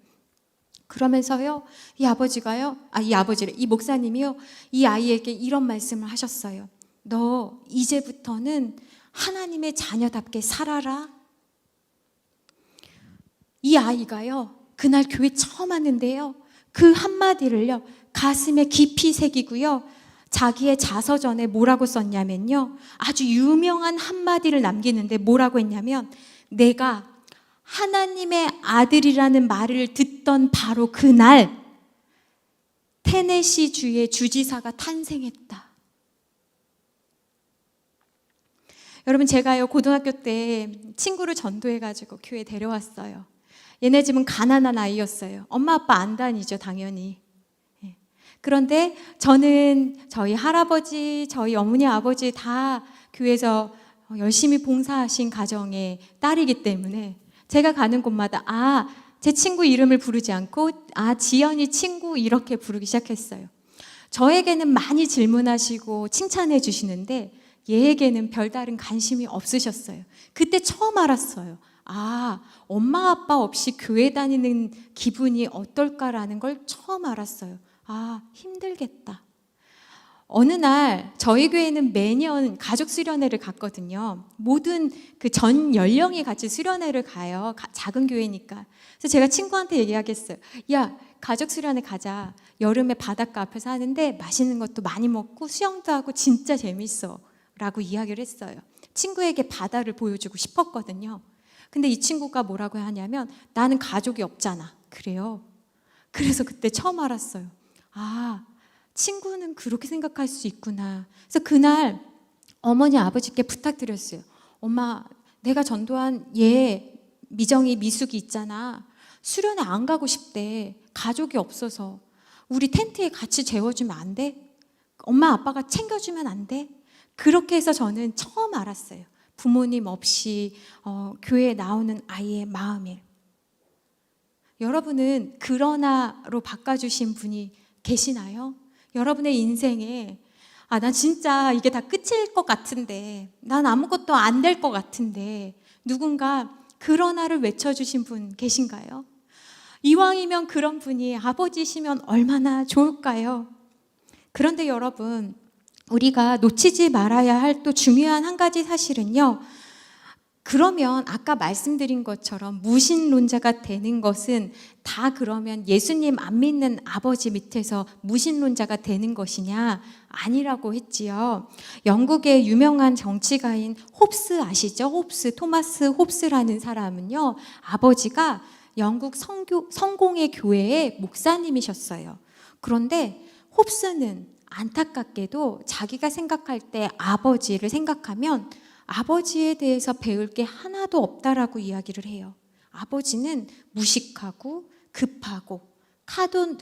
그러면서요, 이 목사님이요, 이 아이에게 이런 말씀을 하셨어요. 너 이제부터는 하나님의 자녀답게 살아라. 이 아이가요, 그날 교회 처음 왔는데요, 그 한마디를요 가슴에 깊이 새기고요, 자기의 자서전에 뭐라고 썼냐면요, 아주 유명한 한마디를 남기는데 뭐라고 했냐면, 내가 하나님의 아들이라는 말을 듣던 바로 그날 테네시 주의 주지사가 탄생했다. 여러분, 제가요 고등학교 때 친구를 전도해가지고 교회에 데려왔어요. 얘네 집은 가난한 아이였어요. 엄마 아빠 안 다니죠, 당연히. 그런데 저는 저희 할아버지, 저희 어머니, 아버지 다 교회에서 열심히 봉사하신 가정의 딸이기 때문에 제가 가는 곳마다 제 친구 이름을 부르지 않고 지연이 친구 이렇게 부르기 시작했어요. 저에게는 많이 질문하시고 칭찬해 주시는데 얘에게는 별다른 관심이 없으셨어요. 그때 처음 알았어요. 엄마 아빠 없이 교회 다니는 기분이 어떨까라는 걸 처음 알았어요. 힘들겠다. 어느 날 저희 교회는 매년 가족 수련회를 갔거든요. 모든 그 전 연령이 같이 수련회를 가요. 작은 교회니까. 그래서 제가 친구한테 얘기하겠어요. 야, 가족 수련회 가자. 여름에 바닷가 앞에서 하는데 맛있는 것도 많이 먹고 수영도 하고 진짜 재밌어 라고 이야기를 했어요. 친구에게 바다를 보여주고 싶었거든요. 근데 이 친구가 뭐라고 하냐면, 나는 가족이 없잖아. 그래요. 그래서 그때 처음 알았어요. 친구는 그렇게 생각할 수 있구나. 그래서 그날 어머니 아버지께 부탁드렸어요. 엄마, 내가 전도한 미정이 미숙이 있잖아. 수련회 안 가고 싶대. 가족이 없어서. 우리 텐트에 같이 재워주면 안 돼? 엄마 아빠가 챙겨주면 안 돼? 그렇게 해서 저는 처음 알았어요. 부모님 없이 교회에 나오는 아이의 마음을. 여러분은 그러나로 바꿔주신 분이 계시나요? 여러분의 인생에 난 진짜 이게 다 끝일 것 같은데, 난 아무것도 안 될 것 같은데, 누군가 그러나를 외쳐주신 분 계신가요? 이왕이면 그런 분이 아버지시면 얼마나 좋을까요? 그런데 여러분, 우리가 놓치지 말아야 할 또 중요한 한 가지 사실은요, 그러면 아까 말씀드린 것처럼 무신론자가 되는 것은 다 그러면 예수님 안 믿는 아버지 밑에서 무신론자가 되는 것이냐? 아니라고 했지요. 영국의 유명한 정치가인 홉스 아시죠? 토마스 홉스라는 사람은요, 아버지가 영국 성공의 교회의 목사님이셨어요. 그런데 홉스는 안타깝게도 자기가 생각할 때 아버지를 생각하면 아버지에 대해서 배울 게 하나도 없다라고 이야기를 해요. 아버지는 무식하고 급하고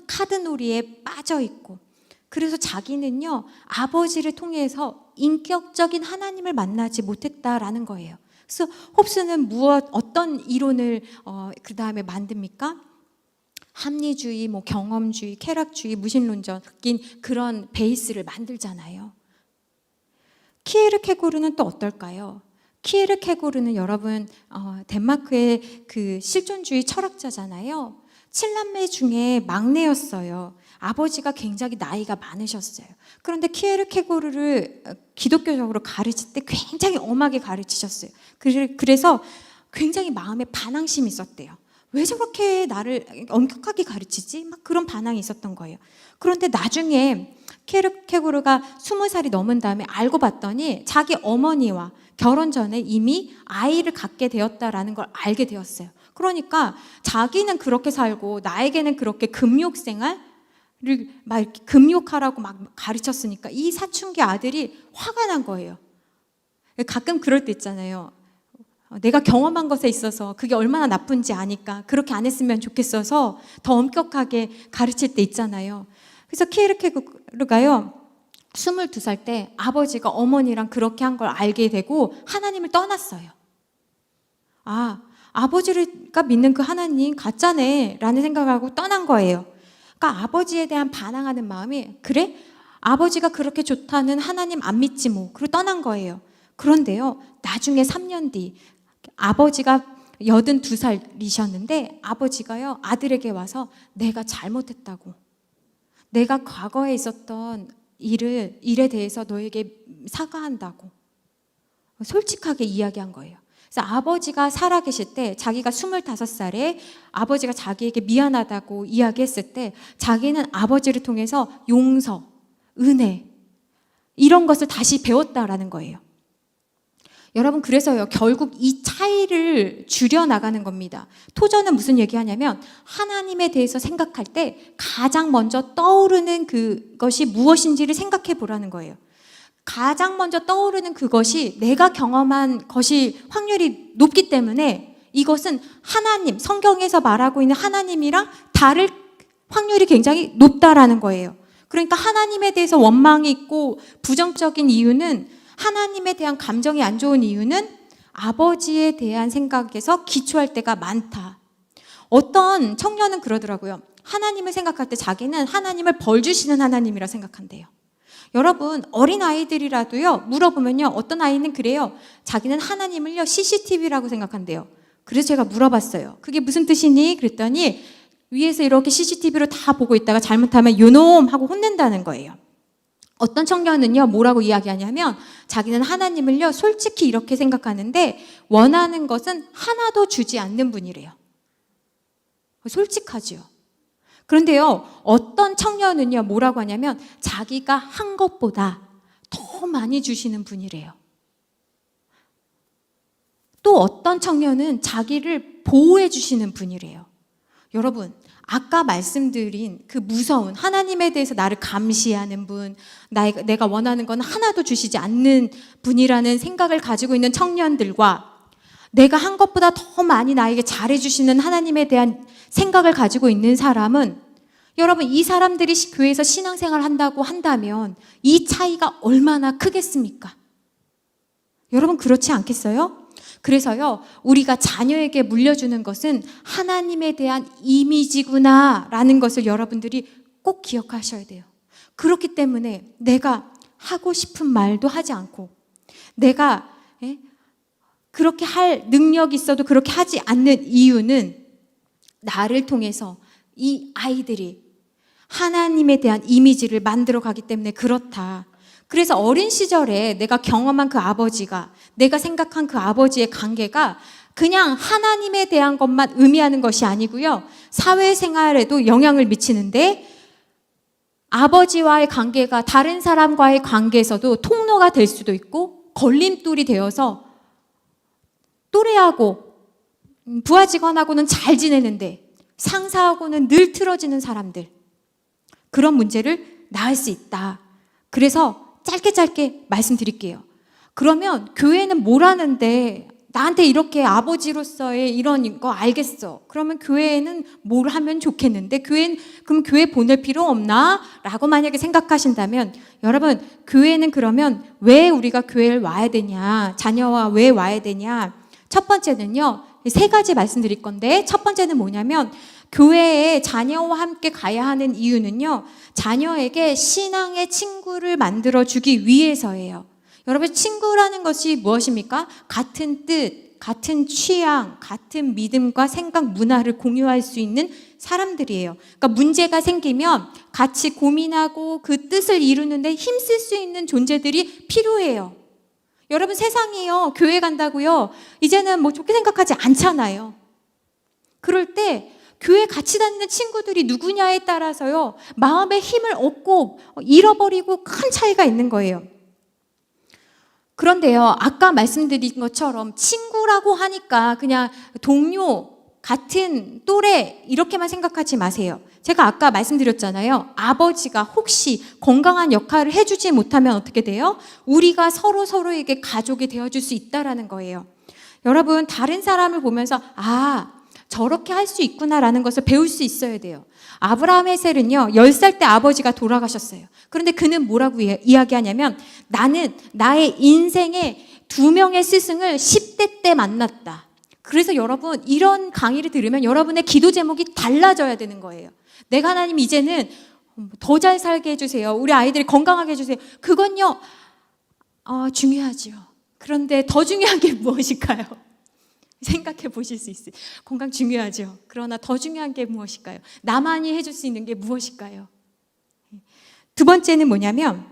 카드놀이에 빠져 있고, 그래서 자기는요, 아버지를 통해서 인격적인 하나님을 만나지 못했다라는 거예요. 그래서 홉스는 어떤 이론을 그 다음에 만듭니까? 합리주의, 경험주의, 쾌락주의, 무신론적인 그런 베이스를 만들잖아요. 키에르케고르는 또 어떨까요? 키에르케고르는 여러분 덴마크의 그 실존주의 철학자잖아요. 7남매 중에 막내였어요. 아버지가 굉장히 나이가 많으셨어요. 그런데 키에르케고르를 기독교적으로 가르칠 때 굉장히 엄하게 가르치셨어요. 그래서 굉장히 마음에 반항심이 있었대요. 왜 저렇게 나를 엄격하게 가르치지? 막 그런 반항이 있었던 거예요. 그런데 나중에 키에르케고르가 20살이 넘은 다음에 알고 봤더니 자기 어머니와 결혼 전에 이미 아이를 갖게 되었다라는 걸 알게 되었어요. 그러니까 자기는 그렇게 살고 나에게는 그렇게 금욕 생활을 막 이렇게 금욕하라고 막 가르쳤으니까 이 사춘기 아들이 화가 난 거예요. 가끔 그럴 때 있잖아요. 내가 경험한 것에 있어서 그게 얼마나 나쁜지 아니까 그렇게 안 했으면 좋겠어서 더 엄격하게 가르칠 때 있잖아요. 그래서 키에르케고르가요, 22살 때 아버지가 어머니랑 그렇게 한 걸 알게 되고 하나님을 떠났어요. 아버지가 믿는 그 하나님 가짜네 라는 생각을 하고 떠난 거예요. 그러니까 아버지에 대한 반항하는 마음이, 그래? 아버지가 그렇게 좋다는 하나님 안 믿지 뭐. 그리고 떠난 거예요. 그런데요, 나중에 3년 뒤 아버지가 82살이셨는데 아버지가요, 아들에게 와서 내가 잘못했다고, 내가 과거에 있었던 일에 대해서 너에게 사과한다고 솔직하게 이야기한 거예요. 그래서 아버지가 살아계실 때, 자기가 25살에 아버지가 자기에게 미안하다고 이야기했을 때 자기는 아버지를 통해서 용서, 은혜, 이런 것을 다시 배웠다라는 거예요. 여러분, 그래서요, 결국 이 차이를 줄여나가는 겁니다. 토저는 무슨 얘기하냐면, 하나님에 대해서 생각할 때 가장 먼저 떠오르는 그것이 무엇인지를 생각해 보라는 거예요. 가장 먼저 떠오르는 그것이 내가 경험한 것이 확률이 높기 때문에 이것은 하나님, 성경에서 말하고 있는 하나님이랑 다를 확률이 굉장히 높다라는 거예요. 그러니까 하나님에 대해서 원망이 있고 부정적인 이유는, 하나님에 대한 감정이 안 좋은 이유는 아버지에 대한 생각에서 기초할 때가 많다. 어떤 청년은 그러더라고요. 하나님을 생각할 때 자기는 하나님을 벌 주시는 하나님이라 생각한대요. 여러분, 어린아이들이라도요, 물어보면요, 어떤 아이는 그래요. 자기는 하나님을요, CCTV라고 생각한대요. 그래서 제가 물어봤어요. 그게 무슨 뜻이니? 그랬더니 위에서 이렇게 CCTV로 다 보고 있다가 잘못하면 요놈 하고 혼낸다는 거예요. 어떤 청년은요, 뭐라고 이야기하냐면 자기는 하나님을요, 솔직히 이렇게 생각하는데 원하는 것은 하나도 주지 않는 분이래요. 솔직하죠. 그런데요, 어떤 청년은요, 뭐라고 하냐면 자기가 한 것보다 더 많이 주시는 분이래요. 또 어떤 청년은 자기를 보호해 주시는 분이래요. 여러분, 아까 말씀드린 그 무서운, 하나님에 대해서 나를 감시하는 분, 내가 원하는 건 하나도 주시지 않는 분이라는 생각을 가지고 있는 청년들과 내가 한 것보다 더 많이 나에게 잘해주시는 하나님에 대한 생각을 가지고 있는 사람은 여러분, 이 사람들이 교회에서 신앙생활 한다고 한다면 이 차이가 얼마나 크겠습니까? 여러분, 그렇지 않겠어요? 그래서요, 우리가 자녀에게 물려주는 것은 하나님에 대한 이미지구나 라는 것을 여러분들이 꼭 기억하셔야 돼요. 그렇기 때문에 내가 하고 싶은 말도 하지 않고, 내가 그렇게 할 능력이 있어도 그렇게 하지 않는 이유는 나를 통해서 이 아이들이 하나님에 대한 이미지를 만들어 가기 때문에 그렇다. 그래서 어린 시절에 내가 경험한 그 아버지가, 내가 생각한 그 아버지의 관계가 그냥 하나님에 대한 것만 의미하는 것이 아니고요, 사회생활에도 영향을 미치는데, 아버지와의 관계가 다른 사람과의 관계에서도 통로가 될 수도 있고 걸림돌이 되어서 또래하고 부하 직원하고는 잘 지내는데 상사하고는 늘 틀어지는 사람들, 그런 문제를 낳을 수 있다. 그래서 짧게 말씀드릴게요. 그러면 교회는 뭘 하는데 나한테 이렇게 아버지로서의 이런 거 알겠어. 그러면 교회에는 뭘 하면 좋겠는데 그럼 교회 보낼 필요 없나? 라고 만약에 생각하신다면, 여러분, 교회는 그러면 왜 우리가 교회를 와야 되냐? 자녀와 왜 와야 되냐? 첫 번째는요, 3가지 말씀드릴 건데, 첫 번째는 뭐냐면, 교회에 자녀와 함께 가야 하는 이유는요, 자녀에게 신앙의 친구를 만들어주기 위해서예요. 여러분, 친구라는 것이 무엇입니까? 같은 뜻, 같은 취향, 같은 믿음과 생각, 문화를 공유할 수 있는 사람들이에요. 그러니까 문제가 생기면 같이 고민하고 그 뜻을 이루는데 힘쓸 수 있는 존재들이 필요해요. 여러분, 세상이요, 교회 간다고요, 이제는 뭐 좋게 생각하지 않잖아요. 그럴 때 교회 같이 다니는 친구들이 누구냐에 따라서요, 마음의 힘을 얻고 잃어버리고 큰 차이가 있는 거예요. 그런데요, 아까 말씀드린 것처럼 친구라고 하니까 그냥 동료, 같은 또래 이렇게만 생각하지 마세요. 제가 아까 말씀드렸잖아요. 아버지가 혹시 건강한 역할을 해주지 못하면 어떻게 돼요? 우리가 서로에게 가족이 되어줄 수 있다라는 거예요. 여러분, 다른 사람을 보면서 저렇게 할 수 있구나라는 것을 배울 수 있어야 돼요. 아브라함 헬셀은요, 10살 때 아버지가 돌아가셨어요. 그런데 그는 뭐라고 이야기하냐면, 나는 나의 인생의 2명의 스승을 10대 때 만났다. 그래서 여러분, 이런 강의를 들으면 여러분의 기도 제목이 달라져야 되는 거예요. 내가 하나님, 이제는 더 잘 살게 해주세요. 우리 아이들이 건강하게 해주세요. 그건요, 중요하죠. 그런데 더 중요한 게 무엇일까요? 생각해 보실 수 있어요. 건강 중요하죠. 그러나 더 중요한 게 무엇일까요? 나만이 해줄 수 있는 게 무엇일까요? 두 번째는 뭐냐면,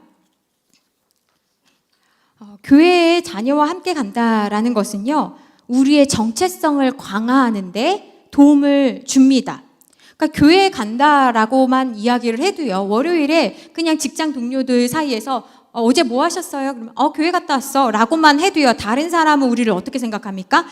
교회에 자녀와 함께 간다라는 것은요, 우리의 정체성을 강화하는데 도움을 줍니다. 그러니까 교회에 간다라고만 이야기를 해도요, 월요일에 그냥 직장 동료들 사이에서 어제 뭐 하셨어요? 그러면 교회 갔다 왔어 라고만 해도요, 다른 사람은 우리를 어떻게 생각합니까?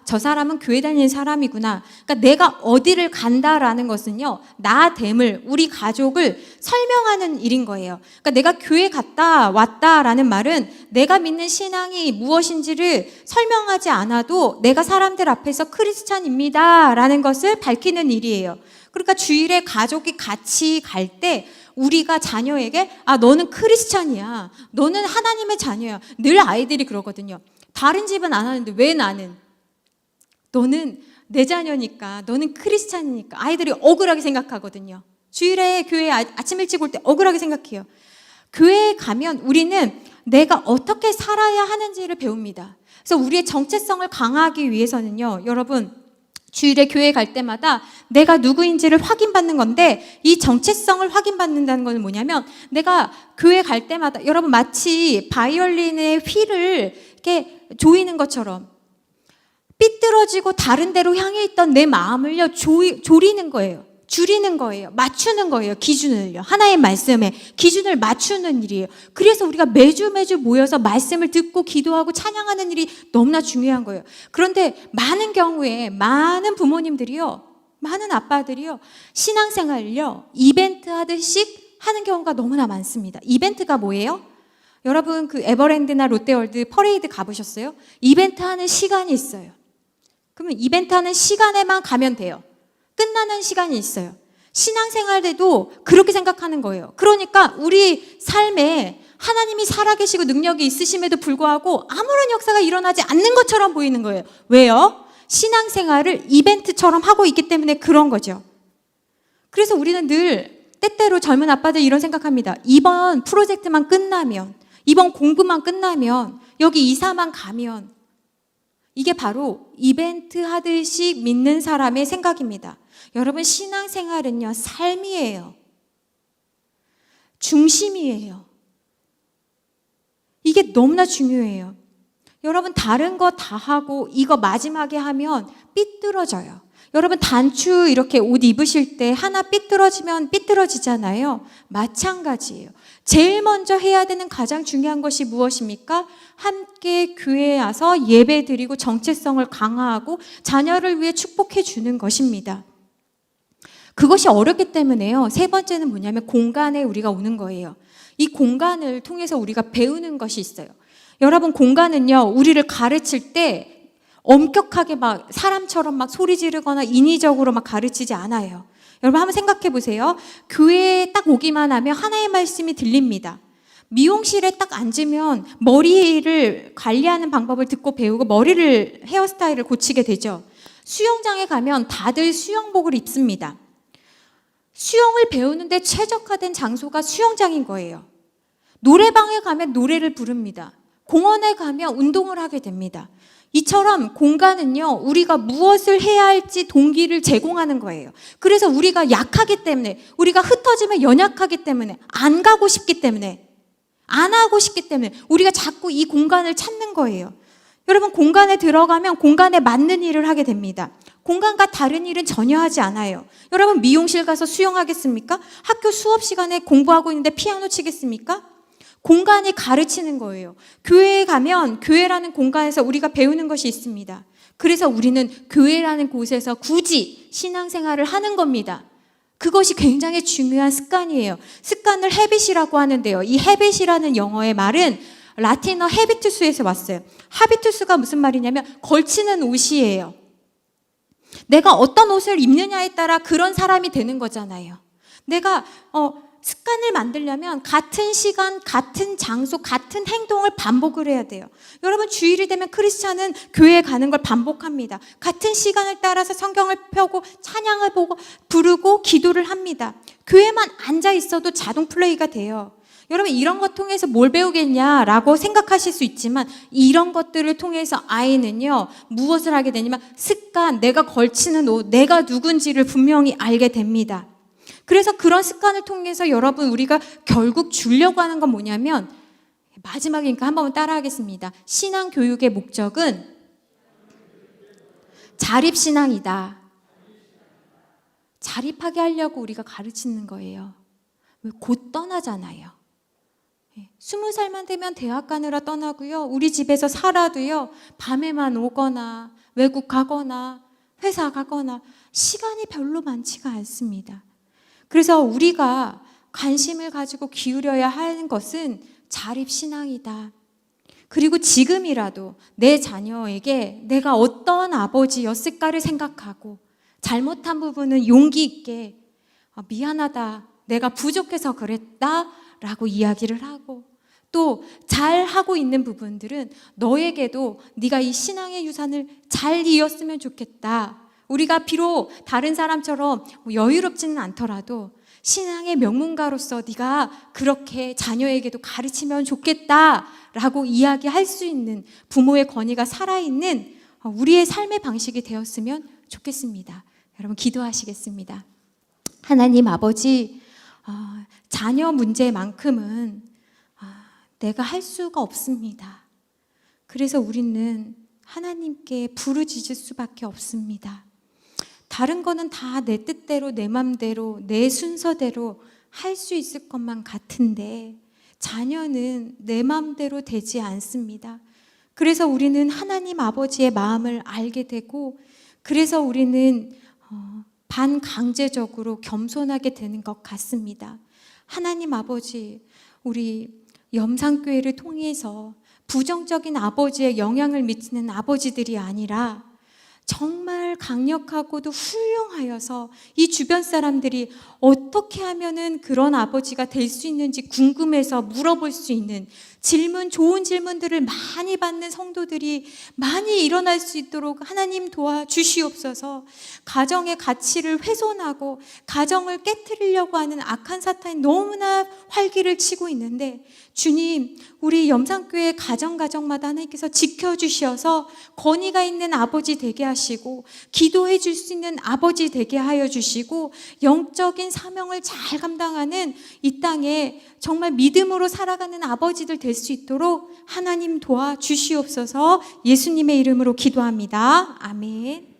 저 사람은 교회 다니는 사람이구나. 그러니까 내가 어디를 간다라는 것은요, 나됨을, 우리 가족을 설명하는 일인 거예요. 그러니까 내가 교회 갔다 왔다라는 말은 내가 믿는 신앙이 무엇인지를 설명하지 않아도 내가 사람들 앞에서 크리스찬입니다 라는 것을 밝히는 일이에요. 그러니까 주일에 가족이 같이 갈 때 우리가 자녀에게 너는 크리스찬이야, 너는 하나님의 자녀야. 늘 아이들이 그러거든요. 다른 집은 안 하는데 왜 나는? 너는 내 자녀니까, 너는 크리스찬이니까. 아이들이 억울하게 생각하거든요. 주일에 교회에 아침 일찍 올 때 억울하게 생각해요. 교회에 가면 우리는 내가 어떻게 살아야 하는지를 배웁니다. 그래서 우리의 정체성을 강화하기 위해서는요, 여러분, 주일에 교회 갈 때마다 내가 누구인지를 확인받는 건데, 이 정체성을 확인받는다는 건 뭐냐면, 내가 교회 갈 때마다 여러분, 마치 바이올린의 휠을 이렇게 조이는 것처럼 삐뚤어지고 다른 데로 향해 있던 내 마음을요, 조리는 거예요. 줄이는 거예요. 맞추는 거예요. 기준을요. 하나의 말씀에 기준을 맞추는 일이에요. 그래서 우리가 매주 모여서 말씀을 듣고 기도하고 찬양하는 일이 너무나 중요한 거예요. 그런데 많은 경우에 많은 부모님들이요, 많은 아빠들이요, 신앙생활을요, 이벤트 하듯이 하는 경우가 너무나 많습니다. 이벤트가 뭐예요? 여러분, 그 에버랜드나 롯데월드 퍼레이드 가보셨어요? 이벤트 하는 시간이 있어요. 그러면 이벤트 하는 시간에만 가면 돼요. 끝나는 시간이 있어요. 신앙생활에도 그렇게 생각하는 거예요. 그러니까 우리 삶에 하나님이 살아계시고 능력이 있으심에도 불구하고 아무런 역사가 일어나지 않는 것처럼 보이는 거예요. 왜요? 신앙생활을 이벤트처럼 하고 있기 때문에 그런 거죠. 그래서 우리는 늘 때때로 젊은 아빠들 이런 생각합니다. 이번 프로젝트만 끝나면, 이번 공부만 끝나면, 여기 이사만 가면, 이게 바로 이벤트 하듯이 믿는 사람의 생각입니다. 여러분, 신앙생활은요, 삶이에요. 중심이에요. 이게 너무나 중요해요. 여러분, 다른 거 다 하고 이거 마지막에 하면 삐뚤어져요. 여러분, 단추 이렇게 옷 입으실 때 하나 삐뚤어지면 삐뚤어지잖아요. 마찬가지예요. 제일 먼저 해야 되는 가장 중요한 것이 무엇입니까? 함께 교회에 와서 예배 드리고 정체성을 강화하고 자녀를 위해 축복해 주는 것입니다. 그것이 어렵기 때문에요. 세 번째는 뭐냐면 공간에 우리가 오는 거예요. 이 공간을 통해서 우리가 배우는 것이 있어요. 여러분, 공간은요, 우리를 가르칠 때 엄격하게 막 사람처럼 막 소리 지르거나 인위적으로 막 가르치지 않아요. 여러분, 한번 생각해 보세요. 교회에 딱 오기만 하면 하나의 말씀이 들립니다. 미용실에 딱 앉으면 머리를 관리하는 방법을 듣고 배우고 머리를, 헤어스타일을 고치게 되죠. 수영장에 가면 다들 수영복을 입습니다. 수영을 배우는데 최적화된 장소가 수영장인 거예요. 노래방에 가면 노래를 부릅니다. 공원에 가면 운동을 하게 됩니다. 이처럼 공간은요, 우리가 무엇을 해야 할지 동기를 제공하는 거예요. 그래서 우리가 약하기 때문에, 우리가 흩어지면 연약하기 때문에, 안 가고 싶기 때문에, 안 하고 싶기 때문에 우리가 자꾸 이 공간을 찾는 거예요. 여러분, 공간에 들어가면 공간에 맞는 일을 하게 됩니다. 공간과 다른 일은 전혀 하지 않아요. 여러분, 미용실 가서 수영하겠습니까? 학교 수업 시간에 공부하고 있는데 피아노 치겠습니까? 공간이 가르치는 거예요. 교회에 가면 교회라는 공간에서 우리가 배우는 것이 있습니다. 그래서 우리는 교회라는 곳에서 굳이 신앙생활을 하는 겁니다. 그것이 굉장히 중요한 습관이에요. 습관을 헤빗이라고 하는데요. 이 헤빗이라는 영어의 말은 라틴어 헤비투스에서 왔어요. 하비투스가 무슨 말이냐면 걸치는 옷이에요. 내가 어떤 옷을 입느냐에 따라 그런 사람이 되는 거잖아요. 내가 습관을 만들려면 같은 시간, 같은 장소, 같은 행동을 반복을 해야 돼요. 여러분, 주일이 되면 크리스찬은 교회에 가는 걸 반복합니다. 같은 시간을 따라서 성경을 펴고 찬양을 보고 부르고 기도를 합니다. 교회만 앉아 있어도 자동 플레이가 돼요. 여러분, 이런 것 통해서 뭘 배우겠냐라고 생각하실 수 있지만 이런 것들을 통해서 아이는요, 무엇을 하게 되냐면 습관, 내가 걸치는 옷, 내가 누군지를 분명히 알게 됩니다. 그래서 그런 습관을 통해서 여러분, 우리가 결국 주려고 하는 건 뭐냐면, 마지막이니까 한번 따라하겠습니다. 신앙 교육의 목적은 자립신앙이다. 자립하게 하려고 우리가 가르치는 거예요. 곧 떠나잖아요. 20살만 되면 대학 가느라 떠나고요. 우리 집에서 살아도요, 밤에만 오거나 외국 가거나 회사 가거나 시간이 별로 많지가 않습니다. 그래서 우리가 관심을 가지고 기울여야 하는 것은 자립신앙이다. 그리고 지금이라도 내 자녀에게 내가 어떤 아버지였을까를 생각하고 잘못한 부분은 용기 있게 미안하다, 내가 부족해서 그랬다 라고 이야기를 하고, 또 잘하고 있는 부분들은 너에게도 네가 이 신앙의 유산을 잘 이었으면 좋겠다. 우리가 비록 다른 사람처럼 여유롭지는 않더라도 신앙의 명문가로서 네가 그렇게 자녀에게도 가르치면 좋겠다라고 이야기할 수 있는 부모의 권위가 살아있는 우리의 삶의 방식이 되었으면 좋겠습니다. 여러분, 기도하시겠습니다. 하나님 아버지, 자녀 문제만큼은 내가 할 수가 없습니다. 그래서 우리는 하나님께 부르짖을 수밖에 없습니다. 다른 거는 다 내 뜻대로, 내 맘대로, 내 순서대로 할 수 있을 것만 같은데 자녀는 내 맘대로 되지 않습니다. 그래서 우리는 하나님 아버지의 마음을 알게 되고, 그래서 우리는 반강제적으로 겸손하게 되는 것 같습니다. 하나님 아버지, 우리 염산교회를 통해서 부정적인 아버지의 영향을 미치는 아버지들이 아니라 정말 강력하고도 훌륭하여서 이 주변 사람들이 어떻게 하면은 그런 아버지가 될 수 있는지 궁금해서 물어볼 수 있는 좋은 질문들을 많이 받는 성도들이 많이 일어날 수 있도록 하나님 도와주시옵소서. 가정의 가치를 훼손하고 가정을 깨트리려고 하는 악한 사탄이 너무나 활기를 치고 있는데, 주님, 우리 염산교회 가정마다 하나님께서 지켜주셔서 권위가 있는 아버지 되게 하시고 기도해 줄 수 있는 아버지 되게 하여 주시고 영적인 사명을 잘 감당하는 이 땅에 정말 믿음으로 살아가는 아버지들 될 수 있도록 하나님 도와주시옵소서. 예수님의 이름으로 기도합니다. 아멘.